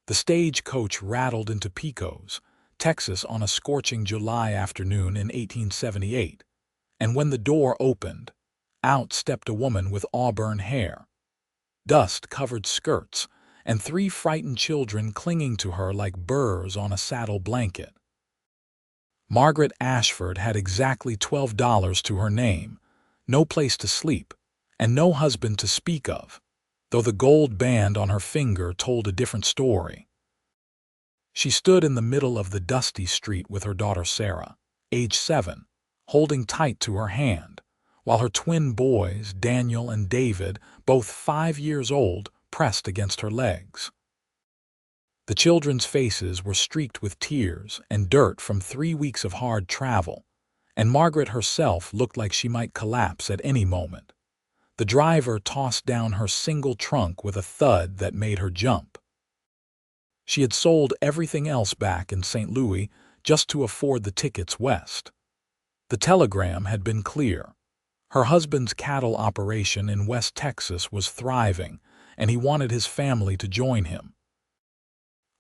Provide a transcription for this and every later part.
The stagecoach rattled into Pecos, Texas on a scorching July afternoon in 1878, and when the door opened, out stepped a woman with auburn hair, dust-covered skirts, and three frightened children clinging to her like burrs on a saddle blanket. Margaret Ashford had exactly $12 to her name, no place to sleep, and no husband to speak of, though the gold band on her finger told a different story. She stood in the middle of the dusty street with her daughter Sarah, age 7, holding tight to her hand, while her twin boys, Daniel and David, both 5 years old, pressed against her legs. The children's faces were streaked with tears and dirt from 3 weeks of hard travel, and Margaret herself looked like she might collapse at any moment. The driver tossed down her single trunk with a thud that made her jump. She had sold everything else back in St. Louis just to afford the tickets west. The telegram had been clear. Her husband's cattle operation in West Texas was thriving, and he wanted his family to join him.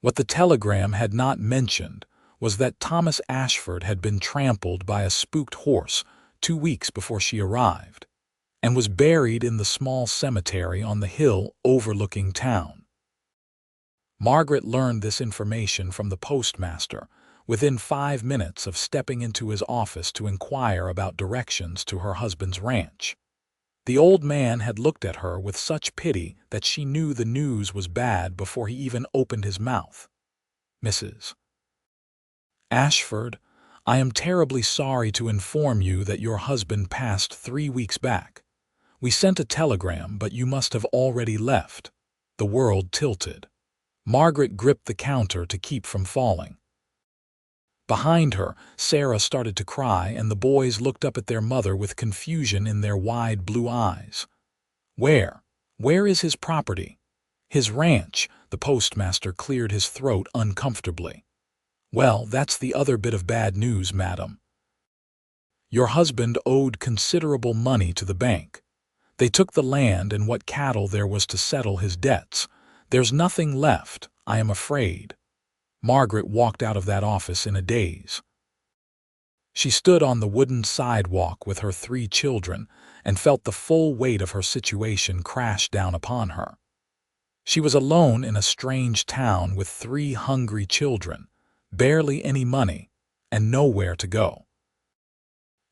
What the telegram had not mentioned was that Thomas Ashford had been trampled by a spooked horse 2 weeks before she arrived, and was buried in the small cemetery on the hill overlooking town. Margaret learned this information from the postmaster within 5 minutes of stepping into his office to inquire about directions to her husband's ranch. The old man had looked at her with such pity that she knew the news was bad before he even opened his mouth. "Mrs. Ashford, I am terribly sorry to inform you that your husband passed 3 weeks back. We sent a telegram, but you must have already left." The world tilted. Margaret gripped the counter to keep from falling. Behind her, Sarah started to cry, and the boys looked up at their mother with confusion in their wide blue eyes. Where is his property? His ranch?" The postmaster cleared his throat uncomfortably. "Well, that's the other bit of bad news, madam. Your husband owed considerable money to the bank. They took the land and what cattle there was to settle his debts. There's nothing left, I am afraid." Margaret walked out of that office in a daze. She stood on the wooden sidewalk with her 3 children and felt the full weight of her situation crash down upon her. She was alone in a strange town with 3 hungry children, barely any money, and nowhere to go.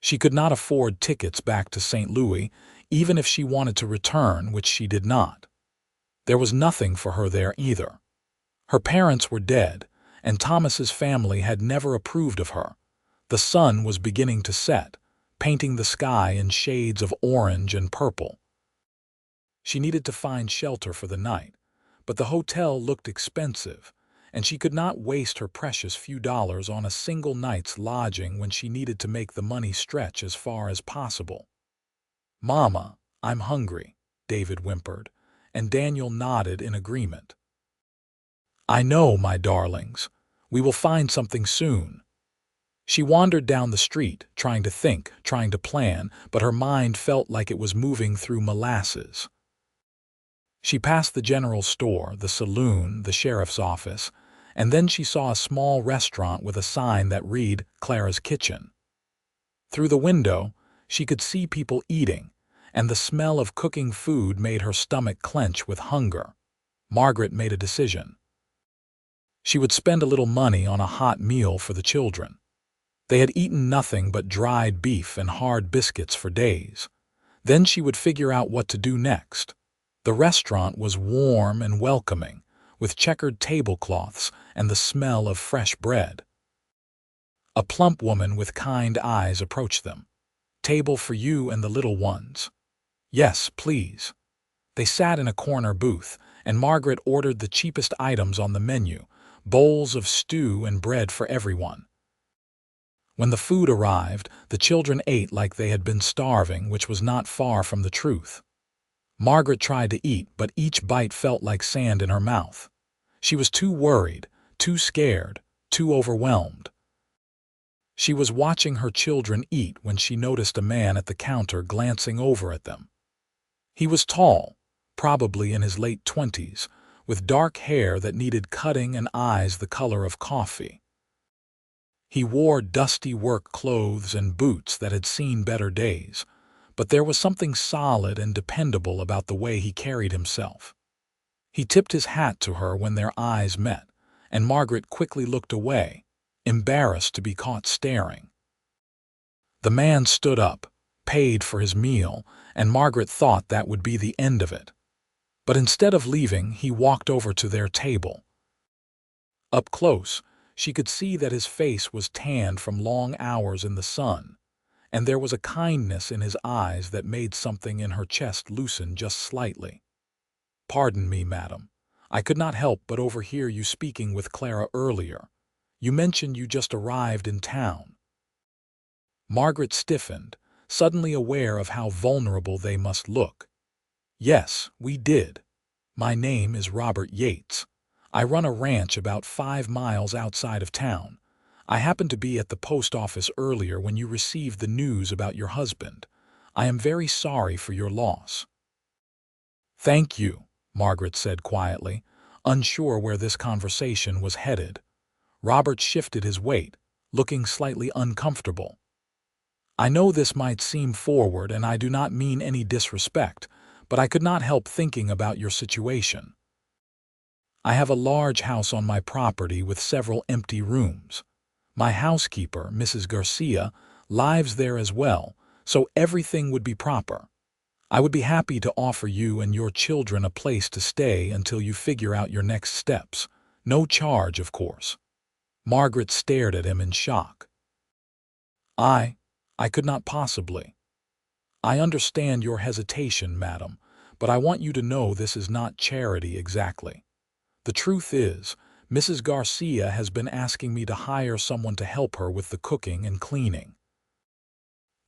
She could not afford tickets back to St. Louis, even if she wanted to return, which she did not. There was nothing for her there either. Her parents were dead, and Thomas's family had never approved of her. The sun was beginning to set, painting the sky in shades of orange and purple. She needed to find shelter for the night, but the hotel looked expensive, and she could not waste her precious few dollars on a single night's lodging when she needed to make the money stretch as far as possible. "Mama, I'm hungry," David whimpered, and Daniel nodded in agreement. "I know, my darlings. We will find something soon." She wandered down the street, trying to think, trying to plan, but her mind felt like it was moving through molasses. She passed the general store, the saloon, the sheriff's office, and then she saw a small restaurant with a sign that read, "Clara's Kitchen." Through the window, she could see people eating, and the smell of cooking food made her stomach clench with hunger. Margaret made a decision. She would spend a little money on a hot meal for the children. They had eaten nothing but dried beef and hard biscuits for days. Then she would figure out what to do next. The restaurant was warm and welcoming, with checkered tablecloths and the smell of fresh bread. A plump woman with kind eyes approached them. "Table for you and the little ones." "Yes, please." They sat in a corner booth, and Margaret ordered the cheapest items on the menu, bowls of stew and bread for everyone. When the food arrived, the children ate like they had been starving, which was not far from the truth. Margaret tried to eat, but each bite felt like sand in her mouth. She was too worried, too scared, too overwhelmed. She was watching her children eat when she noticed a man at the counter glancing over at them. He was tall, probably in his late 20s, with dark hair that needed cutting and eyes the color of coffee. He wore dusty work clothes and boots that had seen better days, but there was something solid and dependable about the way he carried himself. He tipped his hat to her when their eyes met, and Margaret quickly looked away, embarrassed to be caught staring. The man stood up, paid for his meal, and Margaret thought that would be the end of it. But instead of leaving, he walked over to their table. Up close, she could see that his face was tanned from long hours in the sun, and there was a kindness in his eyes that made something in her chest loosen just slightly. "Pardon me, madam. I could not help but overhear you speaking with Clara earlier. You mentioned you just arrived in town." Margaret stiffened, suddenly aware of how vulnerable they must look. "Yes, we did. My name is Robert Yates. I run a ranch about 5 miles outside of town. I happened to be at the post office earlier when you received the news about your husband. I am very sorry for your loss." "Thank you," Margaret said quietly, unsure where this conversation was headed. Robert shifted his weight, looking slightly uncomfortable. "I know this might seem forward, and I do not mean any disrespect, but I could not help thinking about your situation. I have a large house on my property with several empty rooms. My housekeeper, Mrs. Garcia, lives there as well, so everything would be proper. I would be happy to offer you and your children a place to stay until you figure out your next steps. No charge, of course." Margaret stared at him in shock. I could not possibly. "I understand your hesitation, madam, but I want you to know this is not charity exactly. The truth is, Mrs. Garcia has been asking me to hire someone to help her with the cooking and cleaning.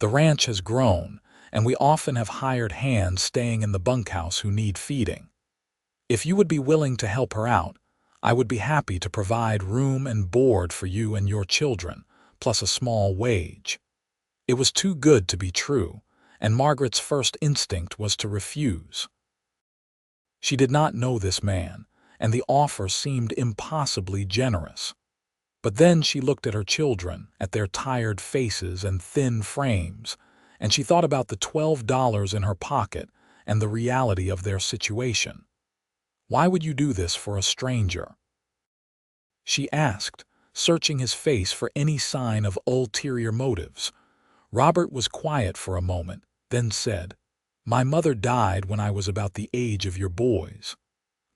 The ranch has grown, and we often have hired hands staying in the bunkhouse who need feeding. If you would be willing to help her out, I would be happy to provide room and board for you and your children, plus a small wage." It was too good to be true, and Margaret's first instinct was to refuse. She did not know this man, and the offer seemed impossibly generous. But then she looked at her children, at their tired faces and thin frames, and she thought about the $12 in her pocket and the reality of their situation. "Why would you do this for a stranger?" she asked, searching his face for any sign of ulterior motives. Robert was quiet for a moment, then said, "My mother died when I was about the age of your boys.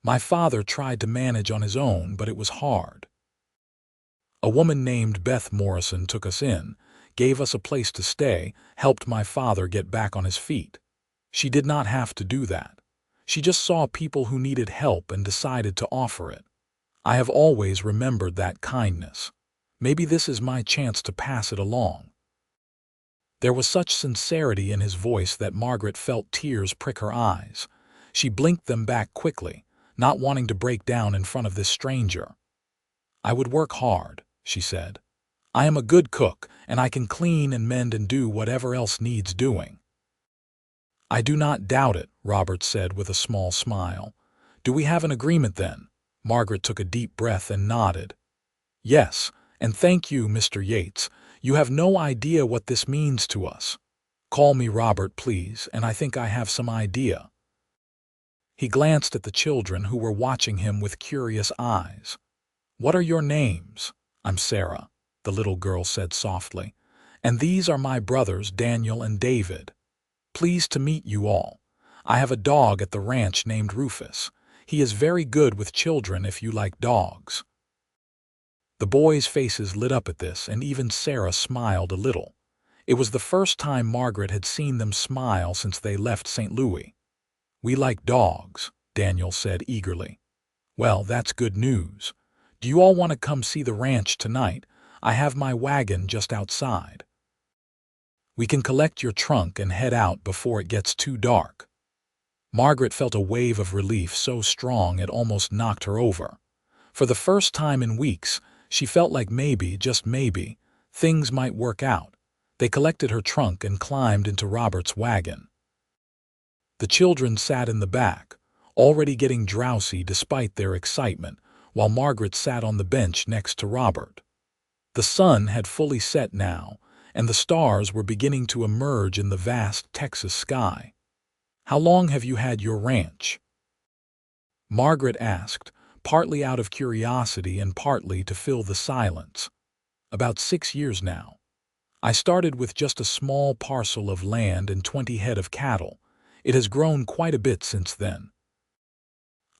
My father tried to manage on his own, but it was hard. A woman named Beth Morrison took us in, gave us a place to stay, helped my father get back on his feet. She did not have to do that. She just saw people who needed help and decided to offer it. I have always remembered that kindness. Maybe this is my chance to pass it along." There was such sincerity in his voice that Margaret felt tears prick her eyes. She blinked them back quickly, not wanting to break down in front of this stranger. "I would work hard," she said. "I am a good cook, and I can clean and mend and do whatever else needs doing." "I do not doubt it," Robert said with a small smile. "Do we have an agreement then?" Margaret took a deep breath and nodded. "Yes, and thank you, Mr. Yates. You have no idea what this means to us. Call me Robert, please, and I think I have some idea." He glanced at the children who were watching him with curious eyes. "What are your names?" "I'm Sarah," the little girl said softly. "And these are my brothers, Daniel and David. Pleased to meet you all. I have a dog at the ranch named Rufus. He is very good with children if you like dogs." The boys' faces lit up at this, and even Sarah smiled a little. It was the first time Margaret had seen them smile since they left St. Louis. "We like dogs," Daniel said eagerly. "Well, that's good news. Do you all want to come see the ranch tonight? I have my wagon just outside. We can collect your trunk and head out before it gets too dark." Margaret felt a wave of relief so strong it almost knocked her over. For the first time in weeks, she felt like maybe, just maybe, things might work out. They collected her trunk and climbed into Robert's wagon. The children sat in the back, already getting drowsy despite their excitement, while Margaret sat on the bench next to Robert. The sun had fully set now, and the stars were beginning to emerge in the vast Texas sky. "How long have you had your ranch?" Margaret asked, partly out of curiosity and partly to fill the silence. "About 6 years now. I started with just a small parcel of land and 20 head of cattle. It has grown quite a bit since then.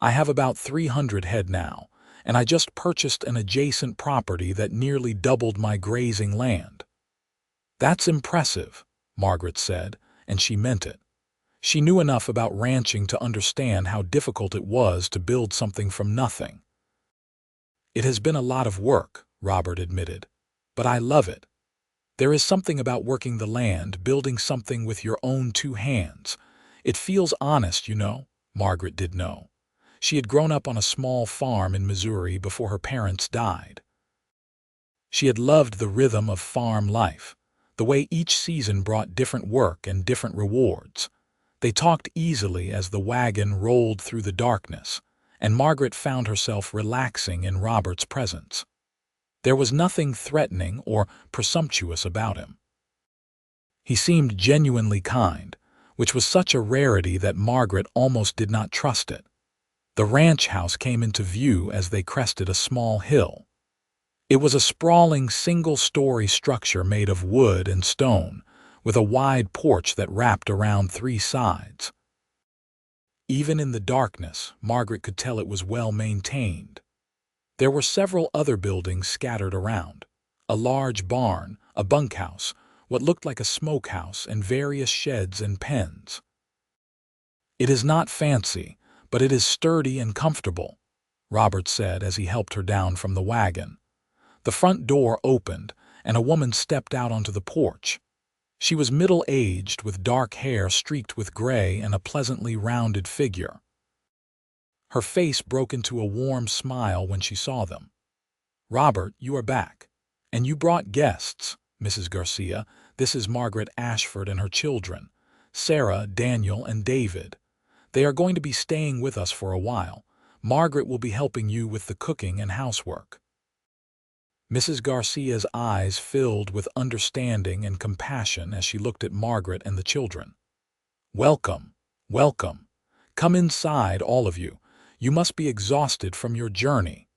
I have about 300 head now, and I just purchased an adjacent property that nearly doubled my grazing land." "That's impressive," Margaret said, and she meant it. She knew enough about ranching to understand how difficult it was to build something from nothing. "It has been a lot of work," Robert admitted, "but I love it. There is something about working the land, building something with your own 2 hands. It feels honest, you know." Margaret did know. She had grown up on a small farm in Missouri before her parents died. She had loved the rhythm of farm life, the way each season brought different work and different rewards. They talked easily as the wagon rolled through the darkness, and Margaret found herself relaxing in Robert's presence. There was nothing threatening or presumptuous about him. He seemed genuinely kind, which was such a rarity that Margaret almost did not trust it. The ranch house came into view as they crested a small hill. It was a sprawling single-story structure made of wood and stone, with a wide porch that wrapped around 3 sides. Even in the darkness, Margaret could tell it was well maintained. There were several other buildings scattered around: a large barn, a bunkhouse, what looked like a smokehouse, and various sheds and pens. "It is not fancy, but it is sturdy and comfortable," Robert said as he helped her down from the wagon. The front door opened, and a woman stepped out onto the porch. She was middle-aged, with dark hair streaked with gray and a pleasantly rounded figure. Her face broke into a warm smile when she saw them. "Robert, you are back. And you brought guests, Mrs. Garcia. This is Margaret Ashford and her children, Sarah, Daniel, and David. They are going to be staying with us for a while. Margaret will be helping you with the cooking and housework." Mrs. Garcia's eyes filled with understanding and compassion as she looked at Margaret and the children. "Welcome, welcome. Come inside, all of you. You must be exhausted from your journey."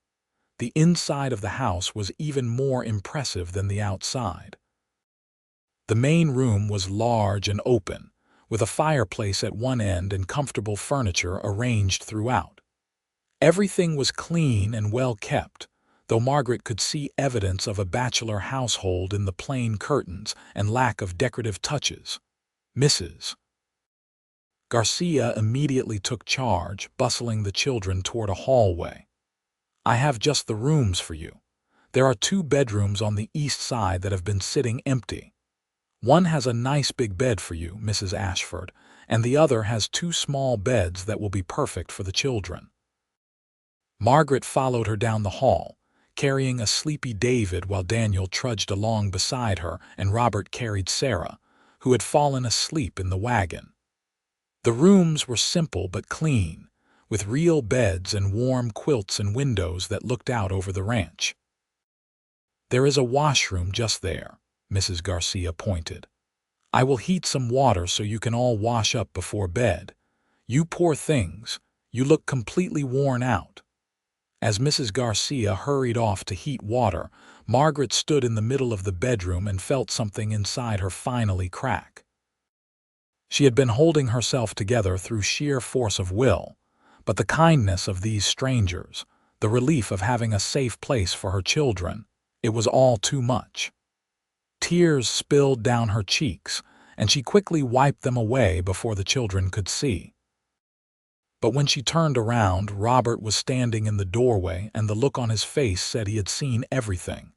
The inside of the house was even more impressive than the outside. The main room was large and open, with a fireplace at one end and comfortable furniture arranged throughout. Everything was clean and well kept, though Margaret could see evidence of a bachelor household in the plain curtains and lack of decorative touches. Mrs. Garcia immediately took charge, bustling the children toward a hallway. "I have just the rooms for you. There are 2 bedrooms on the east side that have been sitting empty. One has a nice big bed for you, Mrs. Ashford, and the other has 2 small beds that will be perfect for the children." Margaret followed her down the hall, carrying a sleepy David while Daniel trudged along beside her and Robert carried Sarah, who had fallen asleep in the wagon. The rooms were simple but clean, with real beds and warm quilts and windows that looked out over the ranch. "There is a washroom just there," Mrs. Garcia pointed. "I will heat some water so you can all wash up before bed. You poor things, you look completely worn out." As Mrs. Garcia hurried off to heat water, Margaret stood in the middle of the bedroom and felt something inside her finally crack. She had been holding herself together through sheer force of will, but the kindness of these strangers, the relief of having a safe place for her children, it was all too much. Tears spilled down her cheeks, and she quickly wiped them away before the children could see. But when she turned around, Robert was standing in the doorway, and the look on his face said he had seen everything.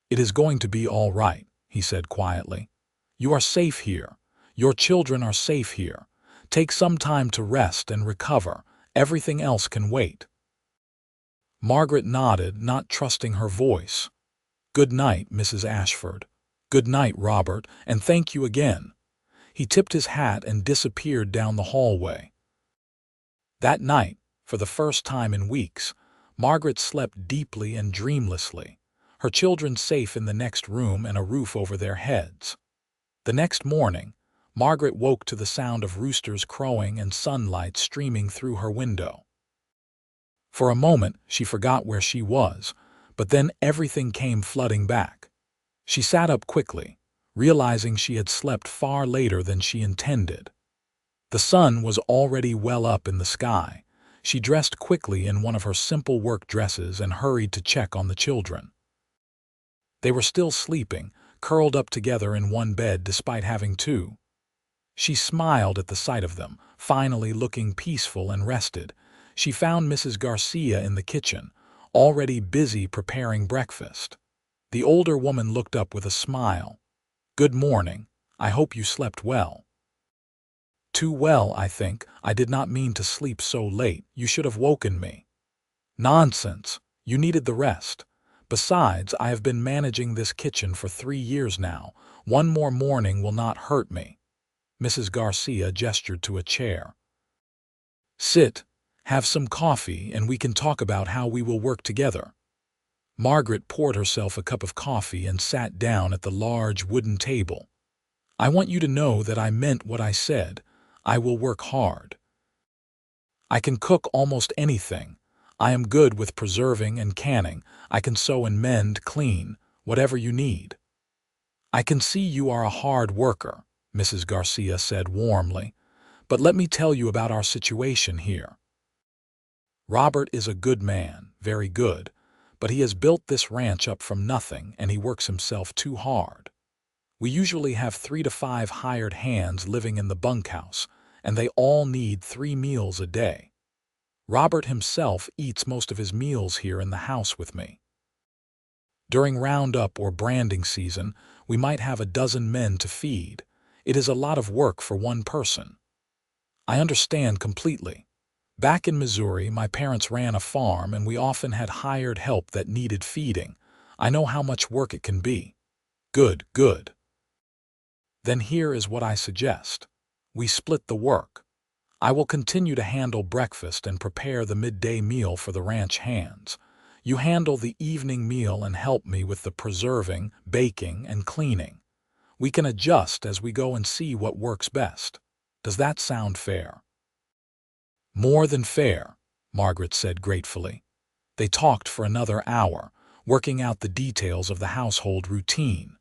"It is going to be all right," he said quietly. "You are safe here. Your children are safe here. Take some time to rest and recover. Everything else can wait." Margaret nodded, not trusting her voice. "Good night, Mrs. Ashford. Good night, Robert, and thank you again." He tipped his hat and disappeared down the hallway. That night, for the first time in weeks, Margaret slept deeply and dreamlessly, her children safe in the next room and a roof over their heads. The next morning, Margaret woke to the sound of roosters crowing and sunlight streaming through her window. For a moment, she forgot where she was, but then everything came flooding back. She sat up quickly, realizing she had slept far later than she intended. The sun was already well up in the sky. She dressed quickly in one of her simple work dresses and hurried to check on the children. They were still sleeping, curled up together in one bed despite having two. She smiled at the sight of them, finally looking peaceful and rested. She found Mrs. Garcia in the kitchen, already busy preparing breakfast. The older woman looked up with a smile. "Good morning. I hope you slept well." "Too well, I think. I did not mean to sleep so late. You should have woken me." "Nonsense. You needed the rest. Besides, I have been managing this kitchen for 3 years now. One more morning will not hurt me." Mrs. Garcia gestured to a chair. "Sit, have some coffee, and we can talk about how we will work together." Margaret poured herself a cup of coffee and sat down at the large wooden table. "I want you to know that I meant what I said. I will work hard. I can cook almost anything. I am good with preserving and canning. I can sew and mend, clean, whatever you need." "I can see you are a hard worker," Mrs. Garcia said warmly. "But let me tell you about our situation here. Robert is a good man, very good, but he has built this ranch up from nothing and he works himself too hard. We usually have 3 to 5 hired hands living in the bunkhouse, and they all need 3 meals a day. Robert himself eats most of his meals here in the house with me. During roundup or branding season, we might have a dozen men to feed. It is a lot of work for one person." "I understand completely. Back in Missouri, my parents ran a farm and we often had hired help that needed feeding. I know how much work it can be." "Good, good. Then here is what I suggest. We split the work. I will continue to handle breakfast and prepare the midday meal for the ranch hands. You handle the evening meal and help me with the preserving, baking, and cleaning. We can adjust as we go and see what works best. Does that sound fair?" "More than fair," Margaret said gratefully. They talked for another hour, working out the details of the household routine.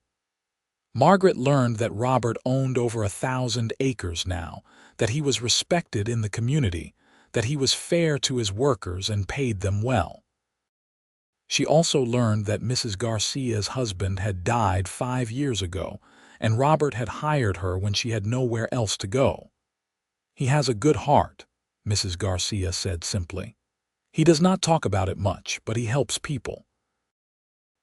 Margaret learned that Robert owned over 1,000 acres now, that he was respected in the community, that he was fair to his workers and paid them well. She also learned that Mrs. Garcia's husband had died 5 years ago, and Robert had hired her when she had nowhere else to go. "He has a good heart," Mrs. Garcia said simply. "He does not talk about it much, but he helps people.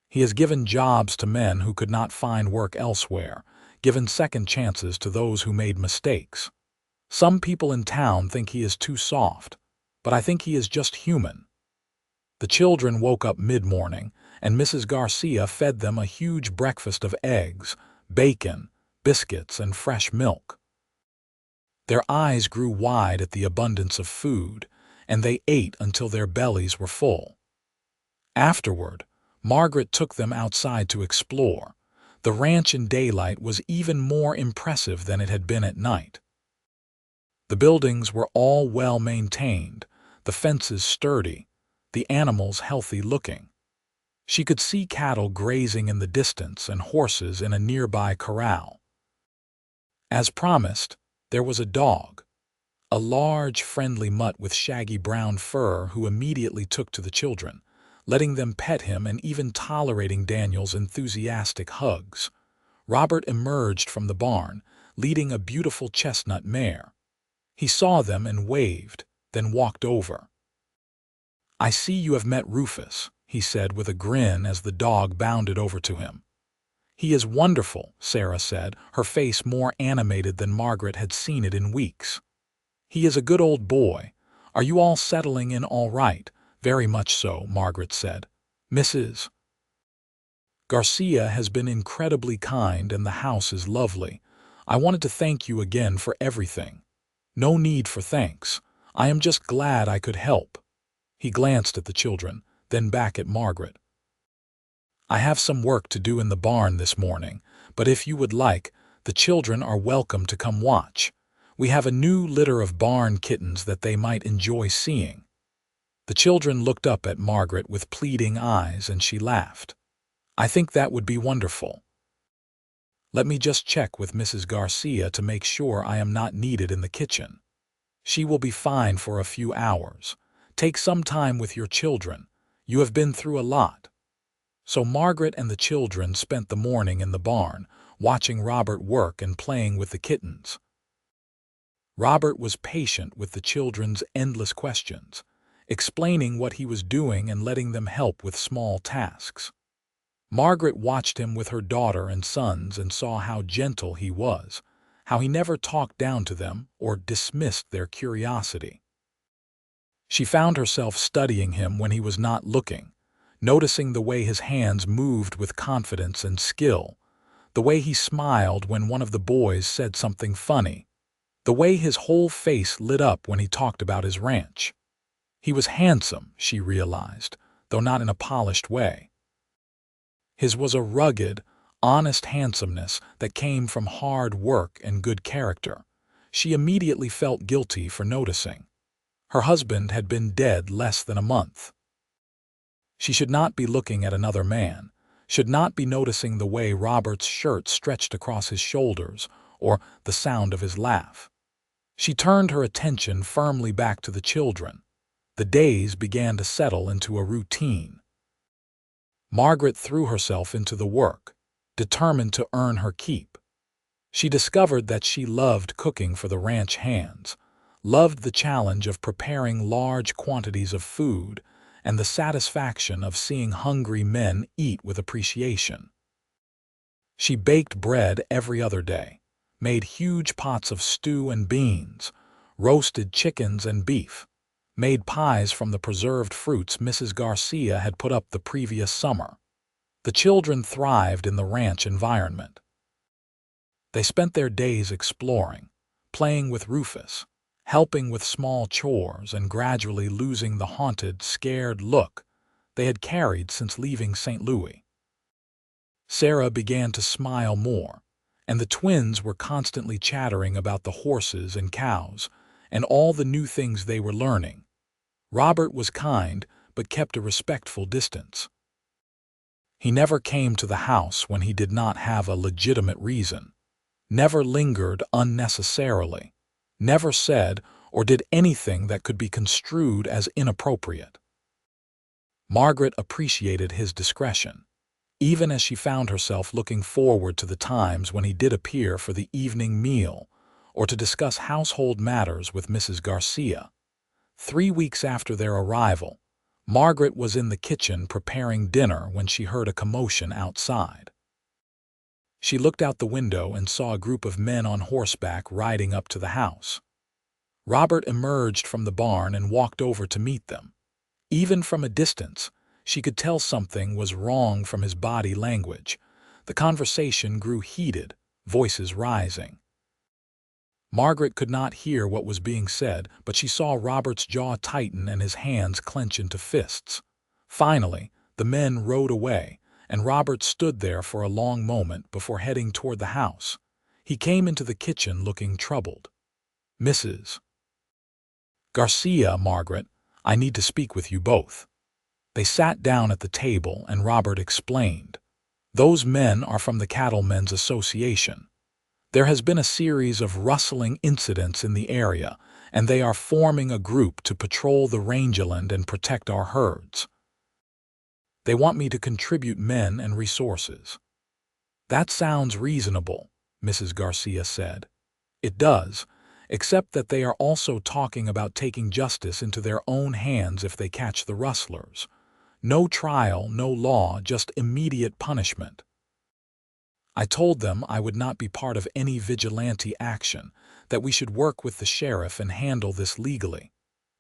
He has given jobs to men who could not find work elsewhere, given second chances to those who made mistakes. Some people in town think he is too soft, but I think he is just human." The children woke up mid-morning, and Mrs. Garcia fed them a huge breakfast of eggs, bacon, biscuits, and fresh milk. Their eyes grew wide at the abundance of food, and they ate until their bellies were full. Afterward, Margaret took them outside to explore. The ranch in daylight was even more impressive than it had been at night. The buildings were all well maintained, the fences sturdy, the animals healthy-looking. She could see cattle grazing in the distance and horses in a nearby corral. As promised, there was a dog, a large, friendly mutt with shaggy brown fur who immediately took to the children, letting them pet him and even tolerating Daniel's enthusiastic hugs. Robert emerged from the barn, leading a beautiful chestnut mare. He saw them and waved, then walked over. "I see you have met Rufus," he said with a grin as the dog bounded over to him. "He is wonderful," Sarah said, her face more animated than Margaret had seen it in weeks. "He is a good old boy. Are you all settling in all right?" "Very much so," Margaret said. "Mrs. Garcia has been incredibly kind and the house is lovely. I wanted to thank you again for everything." "No need for thanks. I am just glad I could help." He glanced at the children, then back at Margaret. "I have some work to do in the barn this morning, but if you would like, the children are welcome to come watch. We have a new litter of barn kittens that they might enjoy seeing." The children looked up at Margaret with pleading eyes, and she laughed. "I think that would be wonderful. Let me just check with Mrs. Garcia to make sure I am not needed in the kitchen. She will be fine for a few hours. Take some time with your children. You have been through a lot." So Margaret and the children spent the morning in the barn, watching Robert work and playing with the kittens. Robert was patient with the children's endless questions, explaining what he was doing and letting them help with small tasks. Margaret watched him with her daughter and sons and saw how gentle he was, how he never talked down to them or dismissed their curiosity. She found herself studying him when he was not looking, noticing the way his hands moved with confidence and skill, the way he smiled when one of the boys said something funny, the way his whole face lit up when he talked about his ranch. He was handsome, she realized, though not in a polished way. His was a rugged, honest handsomeness that came from hard work and good character. She immediately felt guilty for noticing. Her husband had been dead less than a month. She should not be looking at another man, should not be noticing the way Robert's shirt stretched across his shoulders or the sound of his laugh. She turned her attention firmly back to the children. The days began to settle into a routine. Margaret threw herself into the work, determined to earn her keep. She discovered that she loved cooking for the ranch hands, loved the challenge of preparing large quantities of food, and the satisfaction of seeing hungry men eat with appreciation. She baked bread every other day, made huge pots of stew and beans, roasted chickens and beef, made pies from the preserved fruits Mrs. Garcia had put up the previous summer. The children thrived in the ranch environment. They spent their days exploring, playing with Rufus, helping with small chores, and gradually losing the haunted, scared look they had carried since leaving St. Louis. Sarah began to smile more, and the twins were constantly chattering about the horses and cows and all the new things they were learning. Robert was kind, but kept a respectful distance. He never came to the house when he did not have a legitimate reason, never lingered unnecessarily, never said or did anything that could be construed as inappropriate. Margaret appreciated his discretion, even as she found herself looking forward to the times when he did appear for the evening meal or to discuss household matters with Mrs. Garcia. 3 weeks after their arrival, Margaret was in the kitchen preparing dinner when she heard a commotion outside. She looked out the window and saw a group of men on horseback riding up to the house. Robert emerged from the barn and walked over to meet them. Even from a distance, she could tell something was wrong from his body language. The conversation grew heated, voices rising. Margaret could not hear what was being said, but she saw Robert's jaw tighten and his hands clench into fists. Finally, the men rode away, and Robert stood there for a long moment before heading toward the house. He came into the kitchen looking troubled. "Mrs. Garcia, Margaret, I need to speak with you both." They sat down at the table and Robert explained. "Those men are from the Cattlemen's Association. There has been a series of rustling incidents in the area, and they are forming a group to patrol the rangeland and protect our herds. They want me to contribute men and resources." "That sounds reasonable," Mrs. Garcia said. "It does, except that they are also talking about taking justice into their own hands if they catch the rustlers. No trial, no law, just immediate punishment. I told them I would not be part of any vigilante action, that we should work with the sheriff and handle this legally.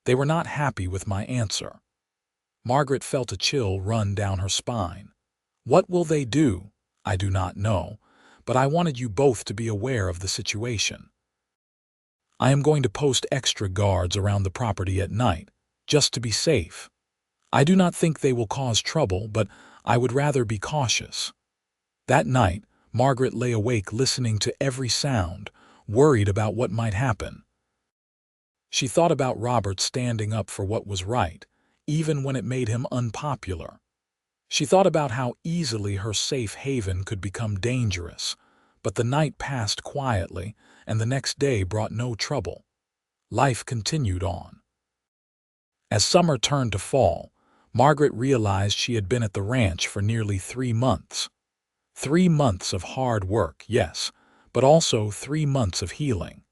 They were not happy with my answer." Margaret felt a chill run down her spine. "What will they do? I do not know, but I wanted you both to be aware of the situation." I am going to post extra guards around the property at night, just to be safe. I do not think they will cause trouble, but I would rather be cautious." That night, Margaret lay awake listening to every sound, worried about what might happen. She thought about Robert standing up for what was right, even when it made him unpopular. She thought about how easily her safe haven could become dangerous, but the night passed quietly, and the next day brought no trouble. Life continued on. As summer turned to fall, Margaret realized she had been at the ranch for nearly 3 months. 3 months of hard work, yes, but also 3 months of healing.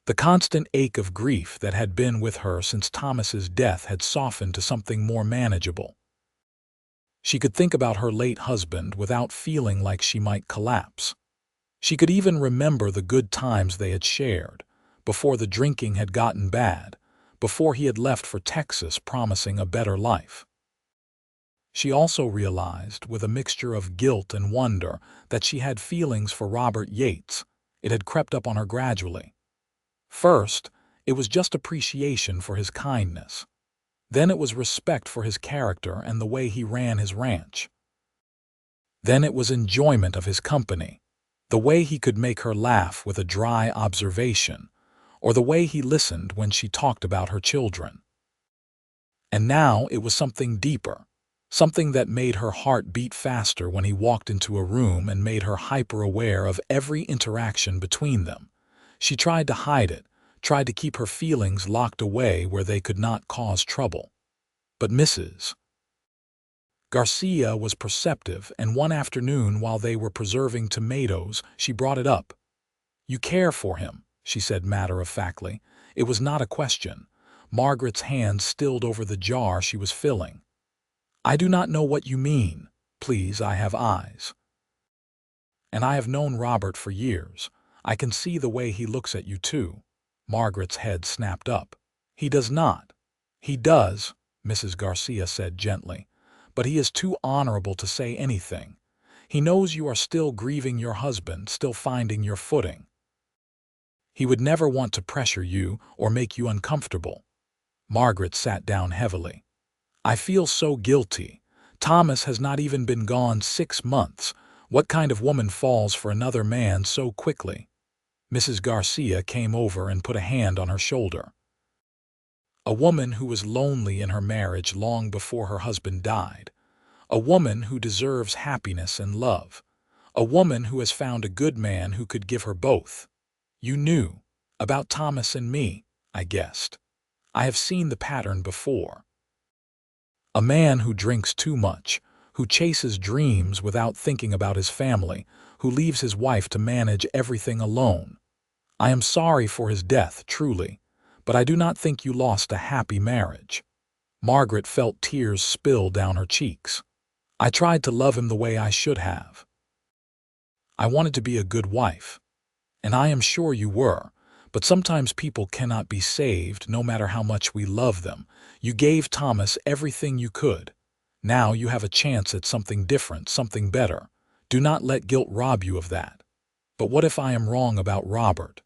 The constant ache of grief that had been with her since Thomas's death had softened to something more manageable. She could think about her late husband without feeling like she might collapse. She could even remember the good times they had shared, before the drinking had gotten bad, before he had left for Texas promising a better life. She also realized, with a mixture of guilt and wonder, that she had feelings for Robert Yates. It had crept up on her gradually. First, it was just appreciation for his kindness. Then it was respect for his character and the way he ran his ranch. Then it was enjoyment of his company, the way he could make her laugh with a dry observation, or the way he listened when she talked about her children. And now it was something deeper, something that made her heart beat faster when he walked into a room and made her hyper-aware of every interaction between them. She tried to hide it, tried to keep her feelings locked away where they could not cause trouble. But Mrs. Garcia was perceptive, and one afternoon while they were preserving tomatoes, she brought it up. "You care for him," she said matter-of-factly. It was not a question. Margaret's hand stilled over the jar she was filling. "I do not know what you mean. Please, I have eyes. And I have known Robert for years. I can see the way he looks at you too." Margaret's head snapped up. "He does not." "He does," Mrs. Garcia said gently, "but he is too honorable to say anything. He knows you are still grieving your husband, still finding your footing. He would never want to pressure you or make you uncomfortable." Margaret sat down heavily. "I feel so guilty. Thomas has not even been gone 6 months. What kind of woman falls for another man so quickly?" Mrs. Garcia came over and put a hand on her shoulder. "A woman who was lonely in her marriage long before her husband died. A woman who deserves happiness and love. A woman who has found a good man who could give her both. You knew about Thomas and me," I guessed. "I have seen the pattern before. A man who drinks too much, who chases dreams without thinking about his family, who leaves his wife to manage everything alone. I am sorry for his death, truly, but I do not think you lost a happy marriage." Margaret felt tears spill down her cheeks. "I tried to love him the way I should have. I wanted to be a good wife. And I am sure you were, but sometimes people cannot be saved no matter how much we love them. You gave Thomas everything you could. Now you have a chance at something different, something better. Do not let guilt rob you of that. But what if I am wrong about Robert?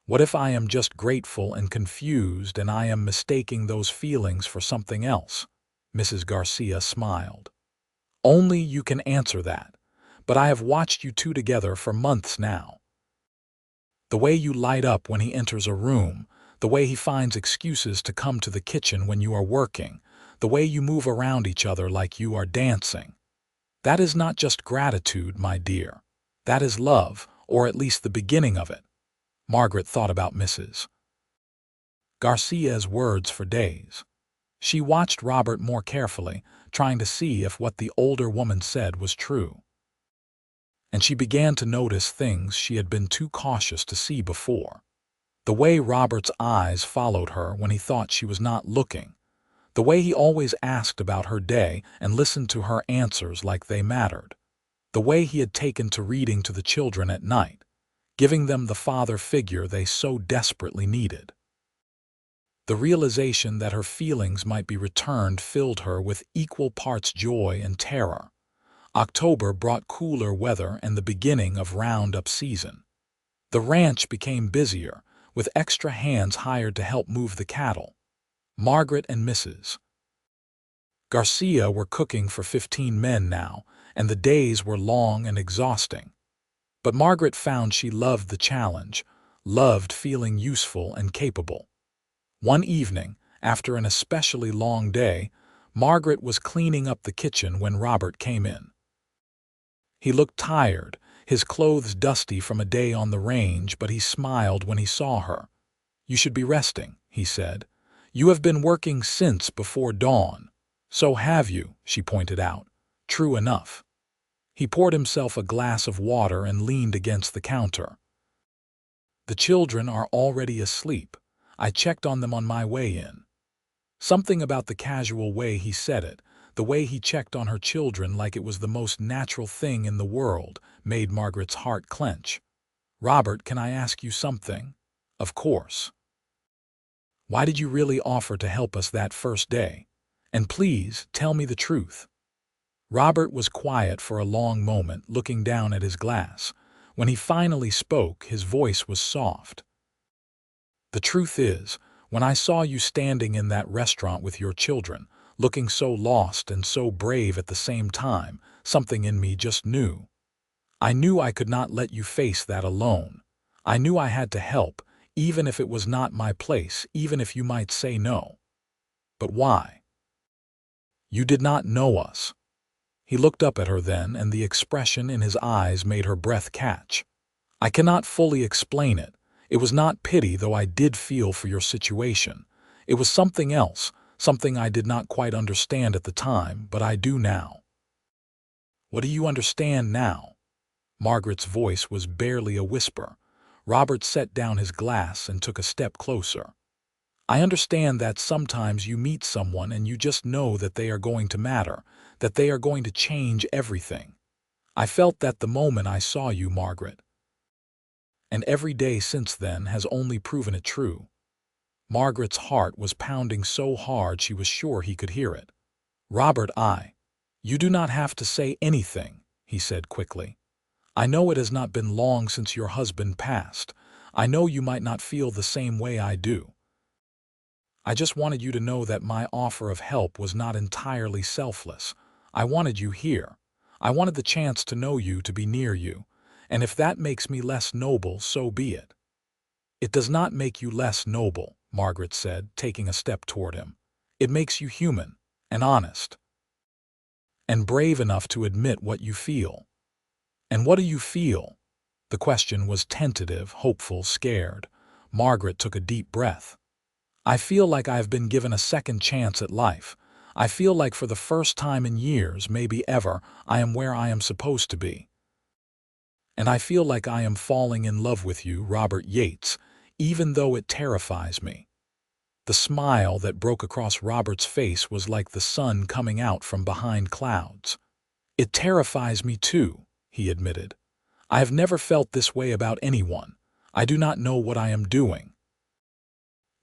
What if I am just grateful and confused and I am mistaking those feelings for something else?" Mrs. Garcia smiled. "Only you can answer that. But I have watched you two together for months now. The way you light up when he enters a room, the way he finds excuses to come to the kitchen when you are working, the way you move around each other like you are dancing. That is not just gratitude, my dear. That is love, or at least the beginning of it." Margaret thought about Mrs. Garcia's words for days. She watched Robert more carefully, trying to see if what the older woman said was true. And she began to notice things she had been too cautious to see before. The way Robert's eyes followed her when he thought she was not looking. The way he always asked about her day and listened to her answers like they mattered. The way he had taken to reading to the children at night, giving them the father figure they so desperately needed. The realization that her feelings might be returned filled her with equal parts joy and terror. October brought cooler weather and the beginning of roundup season. The ranch became busier, with extra hands hired to help move the cattle. Margaret and Mrs. Garcia were cooking for 15 men now, and the days were long and exhausting. But Margaret found she loved the challenge, loved feeling useful and capable. One evening, after an especially long day, Margaret was cleaning up the kitchen when Robert came in. He looked tired, his clothes dusty from a day on the range, but he smiled when he saw her. "You should be resting," he said. "You have been working since before dawn." "So have you," she pointed out. "True enough." He poured himself a glass of water and leaned against the counter. "The children are already asleep. I checked on them on my way in." Something about the casual way he said it, the way he checked on her children like it was the most natural thing in the world, made Margaret's heart clench. "Robert, can I ask you something?" "Of course." "Why did you really offer to help us that first day? And please, tell me the truth." Robert was quiet for a long moment, looking down at his glass. When he finally spoke, his voice was soft. "The truth is, when I saw you standing in that restaurant with your children, looking so lost and so brave at the same time, something in me just knew. I knew I could not let you face that alone. I knew I had to help, even if it was not my place, even if you might say no." "But why?" "You did not know us." He looked up at her then, and the expression in his eyes made her breath catch. "I cannot fully explain it. It was not pity, though I did feel for your situation. It was something else, something I did not quite understand at the time, but I do now." "What do you understand now?" Margaret's voice was barely a whisper. Robert set down his glass and took a step closer. "I understand that sometimes you meet someone and you just know that they are going to matter, that they are going to change everything. I felt that the moment I saw you, Margaret. And every day since then has only proven it true." Margaret's heart was pounding so hard she was sure he could hear it. "Robert, You do not have to say anything," he said quickly. "I know it has not been long since your husband passed. I know you might not feel the same way I do. I just wanted you to know that my offer of help was not entirely selfless. I wanted you here. I wanted the chance to know you, to be near you. And if that makes me less noble, so be it." "It does not make you less noble," Margaret said, taking a step toward him. "It makes you human, and honest, and brave enough to admit what you feel." "And what do you feel?" The question was tentative, hopeful, scared. Margaret took a deep breath. "I feel like I have been given a second chance at life. I feel like for the first time in years, maybe ever, I am where I am supposed to be. And I feel like I am falling in love with you, Robert Yates, even though it terrifies me." The smile that broke across Robert's face was like the sun coming out from behind clouds. "It terrifies me too," he admitted. "I have never felt this way about anyone. I do not know what I am doing."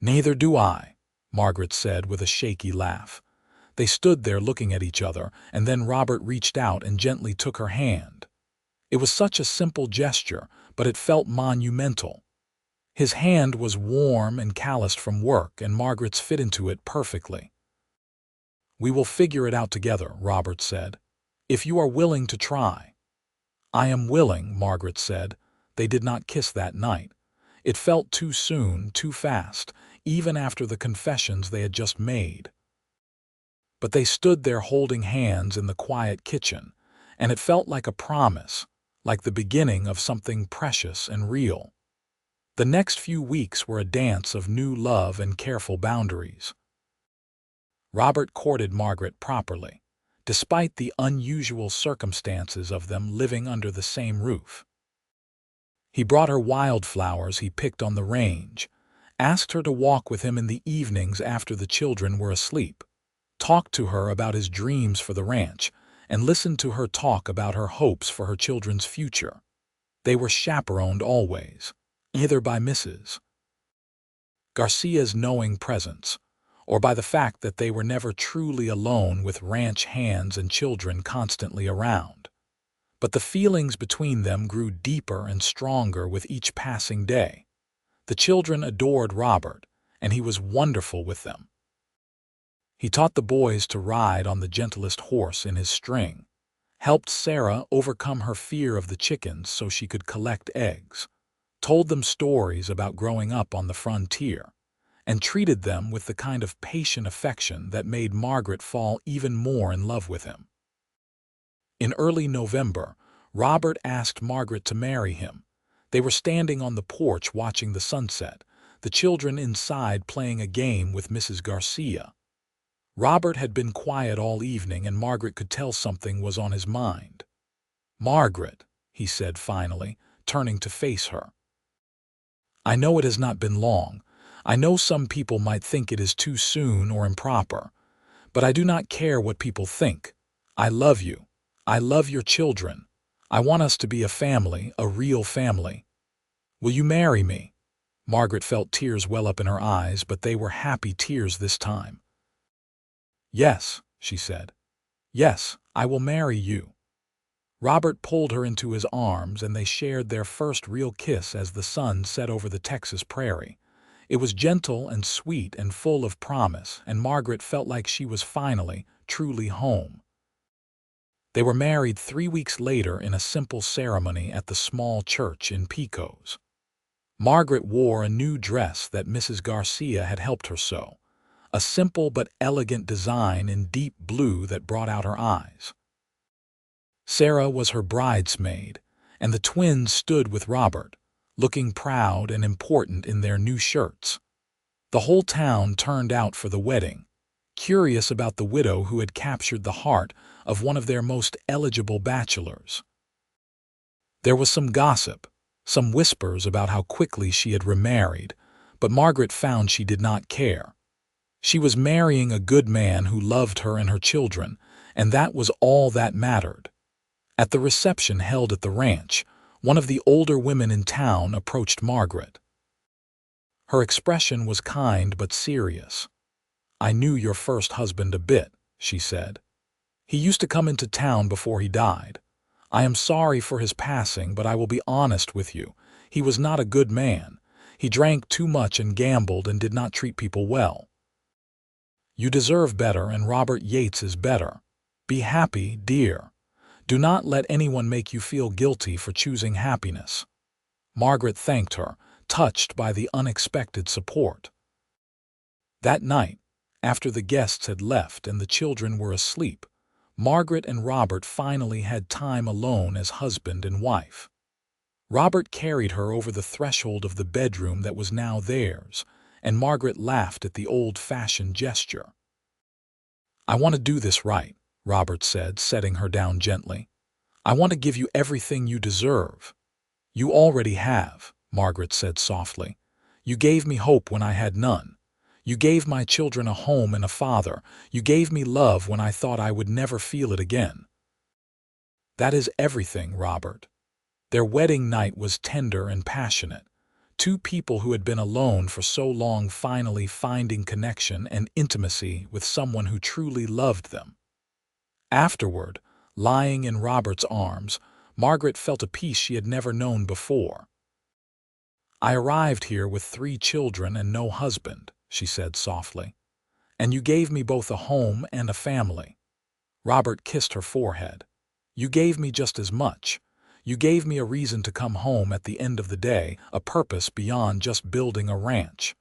"Neither do I," Margaret said with a shaky laugh. They stood there looking at each other, and then Robert reached out and gently took her hand. It was such a simple gesture, but it felt monumental. His hand was warm and calloused from work, and Margaret's fit into it perfectly. "We will figure it out together," Robert said. "If you are willing to try." "I am willing," Margaret said. They did not kiss that night. It felt too soon, too fast, even after the confessions they had just made. But they stood there holding hands in the quiet kitchen, and it felt like a promise, like the beginning of something precious and real. The next few weeks were a dance of new love and careful boundaries. Robert courted Margaret properly, despite the unusual circumstances of them living under the same roof. He brought her wildflowers he picked on the range, asked her to walk with him in the evenings after the children were asleep, talked to her about his dreams for the ranch, and listened to her talk about her hopes for her children's future. They were chaperoned always, either by Mrs. Garcia's knowing presence, or by the fact that they were never truly alone with ranch hands and children constantly around. But the feelings between them grew deeper and stronger with each passing day. The children adored Robert, and he was wonderful with them. He taught the boys to ride on the gentlest horse in his string, helped Sarah overcome her fear of the chickens so she could collect eggs, told them stories about growing up on the frontier, and treated them with the kind of patient affection that made Margaret fall even more in love with him. In early November, Robert asked Margaret to marry him. They were standing on the porch watching the sunset, the children inside playing a game with Mrs. Garcia. Robert had been quiet all evening, and Margaret could tell something was on his mind. "Margaret," he said finally, turning to face her. "I know it has not been long. I know some people might think it is too soon or improper, but I do not care what people think. I love you. I love your children. I want us to be a family, a real family. Will you marry me?" Margaret felt tears well up in her eyes, but they were happy tears this time. "Yes," she said. "Yes, I will marry you." Robert pulled her into his arms, and they shared their first real kiss as the sun set over the Texas prairie. It was gentle and sweet and full of promise, and Margaret felt like she was finally, truly home. They were married 3 weeks later in a simple ceremony at the small church in Pecos. Margaret wore a new dress that Mrs. Garcia had helped her sew, a simple but elegant design in deep blue that brought out her eyes. Sarah was her bridesmaid, and the twins stood with Robert, looking proud and important in their new shirts. The whole town turned out for the wedding, curious about the widow who had captured the heart of one of their most eligible bachelors. There was some gossip, some whispers about how quickly she had remarried, but Margaret found she did not care. She was marrying a good man who loved her and her children, and that was all that mattered. At the reception held at the ranch, one of the older women in town approached Margaret. Her expression was kind but serious. "I knew your first husband a bit," she said. "He used to come into town before he died. I am sorry for his passing, but I will be honest with you. He was not a good man. He drank too much and gambled and did not treat people well. You deserve better, and Robert Yates is better. Be happy, dear. Do not let anyone make you feel guilty for choosing happiness." Margaret thanked her, touched by the unexpected support. That night, after the guests had left and the children were asleep, Margaret and Robert finally had time alone as husband and wife. Robert carried her over the threshold of the bedroom that was now theirs, and Margaret laughed at the old-fashioned gesture. "I want to do this right," Robert said, setting her down gently. "I want to give you everything you deserve." "You already have," Margaret said softly. "You gave me hope when I had none. You gave my children a home and a father. You gave me love when I thought I would never feel it again." "That is everything, Robert." Their wedding night was tender and passionate. Two people who had been alone for so long finally finding connection and intimacy with someone who truly loved them. Afterward, lying in Robert's arms, Margaret felt a peace she had never known before. "I arrived here with 3 children and no husband," she said softly. "And you gave me both a home and a family." Robert kissed her forehead. "You gave me just as much. You gave me a reason to come home at the end of the day, a purpose beyond just building a ranch.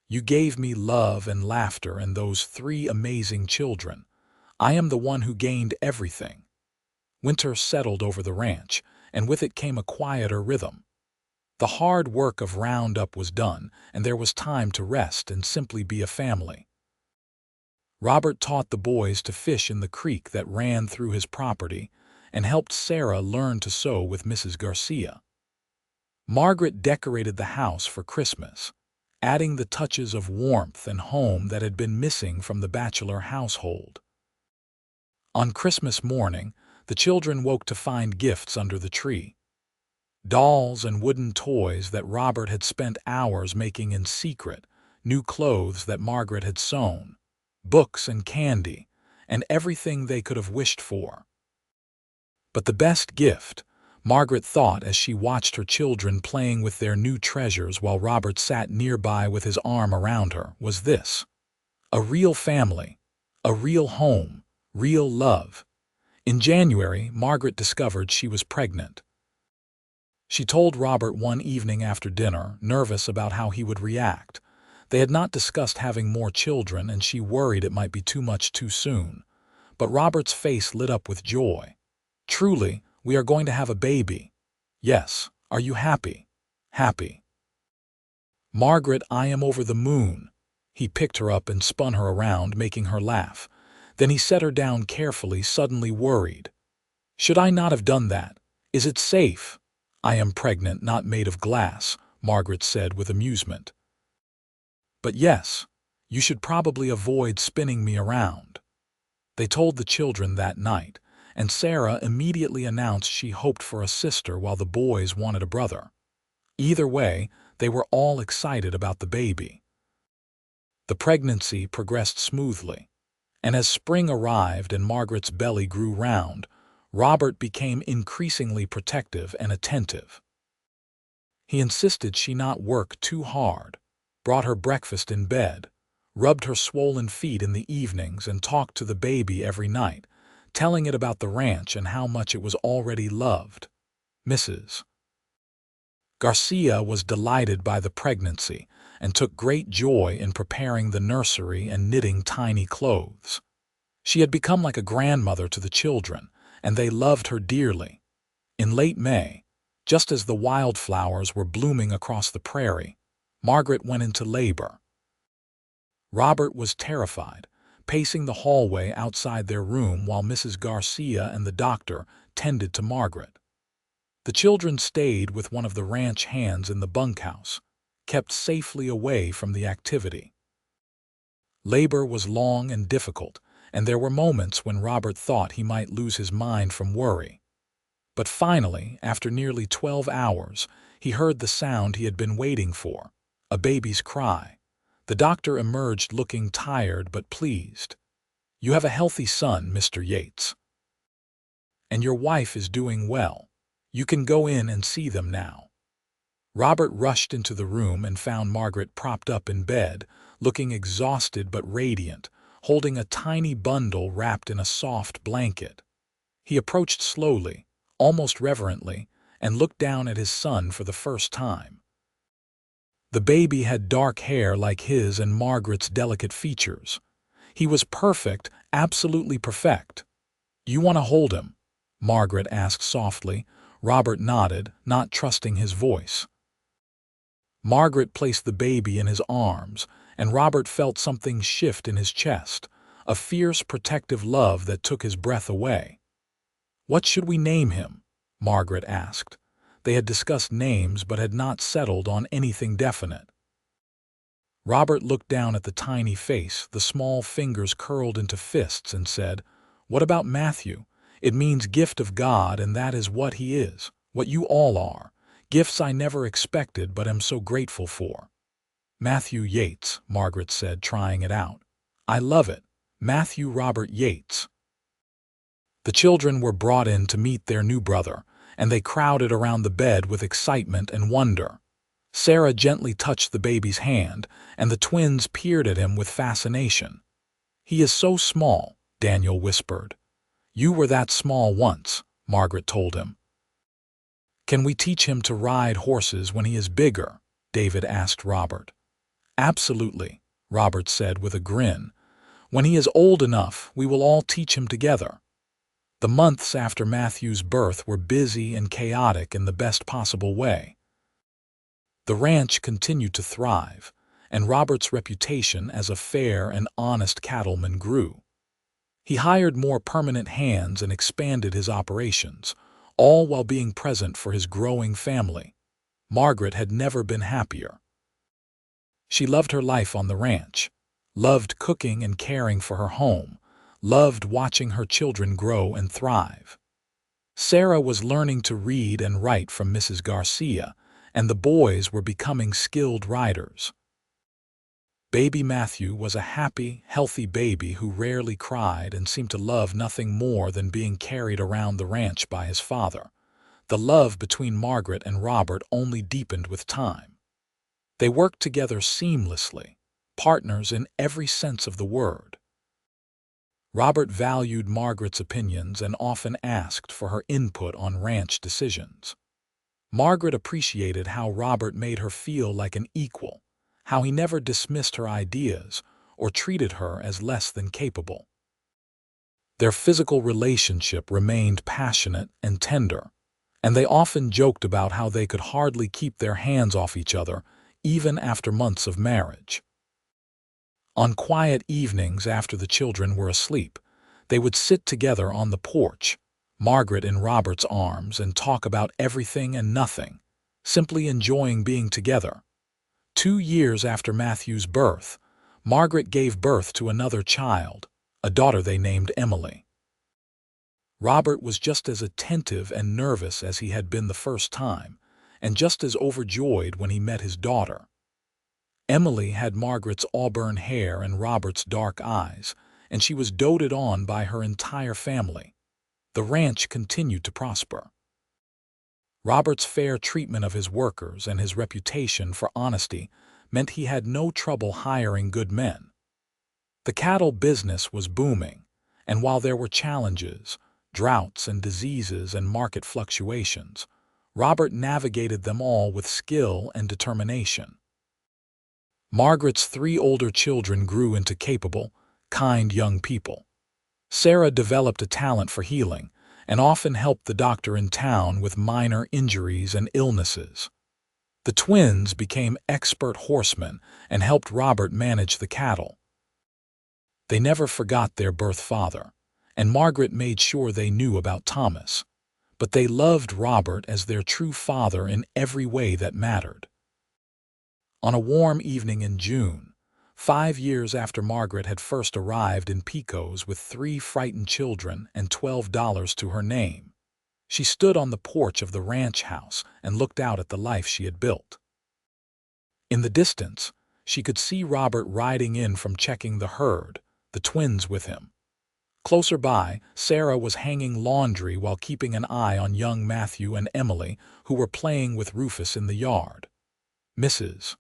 You gave me love and laughter and those 3 amazing children. I am the one who gained everything." Winter settled over the ranch, and with it came a quieter rhythm. The hard work of roundup was done, and there was time to rest and simply be a family. Robert taught the boys to fish in the creek that ran through his property, and helped Sarah learn to sew with Mrs. Garcia. Margaret decorated the house for Christmas, adding the touches of warmth and home that had been missing from the bachelor household. On Christmas morning, the children woke to find gifts under the tree. Dolls and wooden toys that Robert had spent hours making in secret, new clothes that Margaret had sewn, books and candy, and everything they could have wished for. But the best gift, Margaret thought as she watched her children playing with their new treasures while Robert sat nearby with his arm around her. Was this a real family, a real home, real love? In January, Margaret discovered she was pregnant. She told Robert one evening after dinner, nervous about how he would react. They had not discussed having more children, and she worried it might be too much too soon. But Robert's face lit up with joy. "Truly, we are going to have a baby." "Yes. Are you happy?" "Happy." "Margaret, I am over the moon." He picked her up and spun her around, making her laugh. Then he set her down carefully, suddenly worried. "Should I not have done that? Is it safe?" "I am pregnant, not made of glass," Margaret said with amusement. "But yes, you should probably avoid spinning me around." They told the children that night, and Sarah immediately announced she hoped for a sister while the boys wanted a brother. Either way, they were all excited about the baby. The pregnancy progressed smoothly, and as spring arrived and Margaret's belly grew round, Robert became increasingly protective and attentive. He insisted she not work too hard, brought her breakfast in bed, rubbed her swollen feet in the evenings, and talked to the baby every night, telling it about the ranch and how much it was already loved. Mrs. Garcia was delighted by the pregnancy and took great joy in preparing the nursery and knitting tiny clothes. She had become like a grandmother to the children, and they loved her dearly. In late May, just as the wildflowers were blooming across the prairie, Margaret went into labor. Robert was terrified, pacing the hallway outside their room while Mrs. Garcia and the doctor tended to Margaret. The children stayed with one of the ranch hands in the bunkhouse, kept safely away from the activity. Labor was long and difficult, and there were moments when Robert thought he might lose his mind from worry. But finally, after nearly 12 hours, he heard the sound he had been waiting for, a baby's cry. The doctor emerged looking tired but pleased. "You have a healthy son, Mr. Yates. And your wife is doing well. You can go in and see them now." Robert rushed into the room and found Margaret propped up in bed, looking exhausted but radiant, holding a tiny bundle wrapped in a soft blanket. He approached slowly, almost reverently, and looked down at his son for the first time. The baby had dark hair like his and Margaret's delicate features. He was perfect, absolutely perfect. "You want to hold him?" Margaret asked softly. Robert nodded, not trusting his voice. Margaret placed the baby in his arms, and Robert felt something shift in his chest, a fierce protective love that took his breath away. "What should we name him?" Margaret asked. They had discussed names but had not settled on anything definite. Robert looked down at the tiny face, the small fingers curled into fists, and said, "What about Matthew? It means gift of God, and that is what he is, what you all are. Gifts I never expected but am so grateful for." "Matthew Yates," Margaret said, trying it out. "I love it. Matthew Robert Yates." The children were brought in to meet their new brother, and they crowded around the bed with excitement and wonder. Sarah gently touched the baby's hand, and the twins peered at him with fascination. "He is so small," Daniel whispered. "You were that small once," Margaret told him. "Can we teach him to ride horses when he is bigger?" David asked Robert. "Absolutely," Robert said with a grin. "When he is old enough, we will all teach him together." The months after Matthew's birth were busy and chaotic in the best possible way. The ranch continued to thrive, and Robert's reputation as a fair and honest cattleman grew. He hired more permanent hands and expanded his operations, all while being present for his growing family. Margaret had never been happier. She loved her life on the ranch, loved cooking and caring for her home, loved watching her children grow and thrive. Sarah was learning to read and write from Mrs. Garcia, and the boys were becoming skilled riders. Baby Matthew was a happy, healthy baby who rarely cried and seemed to love nothing more than being carried around the ranch by his father. The love between Margaret and Robert only deepened with time. They worked together seamlessly, partners in every sense of the word. Robert valued Margaret's opinions and often asked for her input on ranch decisions. Margaret appreciated how Robert made her feel like an equal, how he never dismissed her ideas or treated her as less than capable. Their physical relationship remained passionate and tender, and they often joked about how they could hardly keep their hands off each other even after months of marriage. On quiet evenings after the children were asleep, they would sit together on the porch, Margaret in Robert's arms, and talk about everything and nothing, simply enjoying being together. 2 years after Matthew's birth, Margaret gave birth to another child, a daughter they named Emily. Robert was just as attentive and nervous as he had been the first time, and just as overjoyed when he met his daughter. Emily had Margaret's auburn hair and Robert's dark eyes, and she was doted on by her entire family. The ranch continued to prosper. Robert's fair treatment of his workers and his reputation for honesty meant he had no trouble hiring good men. The cattle business was booming, and while there were challenges, droughts and diseases and market fluctuations, Robert navigated them all with skill and determination. Margaret's 3 older children grew into capable, kind young people. Sarah developed a talent for healing and often helped the doctor in town with minor injuries and illnesses. The twins became expert horsemen and helped Robert manage the cattle. They never forgot their birth father, and Margaret made sure they knew about Thomas, but they loved Robert as their true father in every way that mattered. On a warm evening in June, 5 years after Margaret had first arrived in Pecos with 3 frightened children and $12 to her name, she stood on the porch of the ranch house and looked out at the life she had built. In the distance, she could see Robert riding in from checking the herd, the twins with him. Closer by, Sarah was hanging laundry while keeping an eye on young Matthew and Emily, who were playing with Rufus in the yard. Mrs.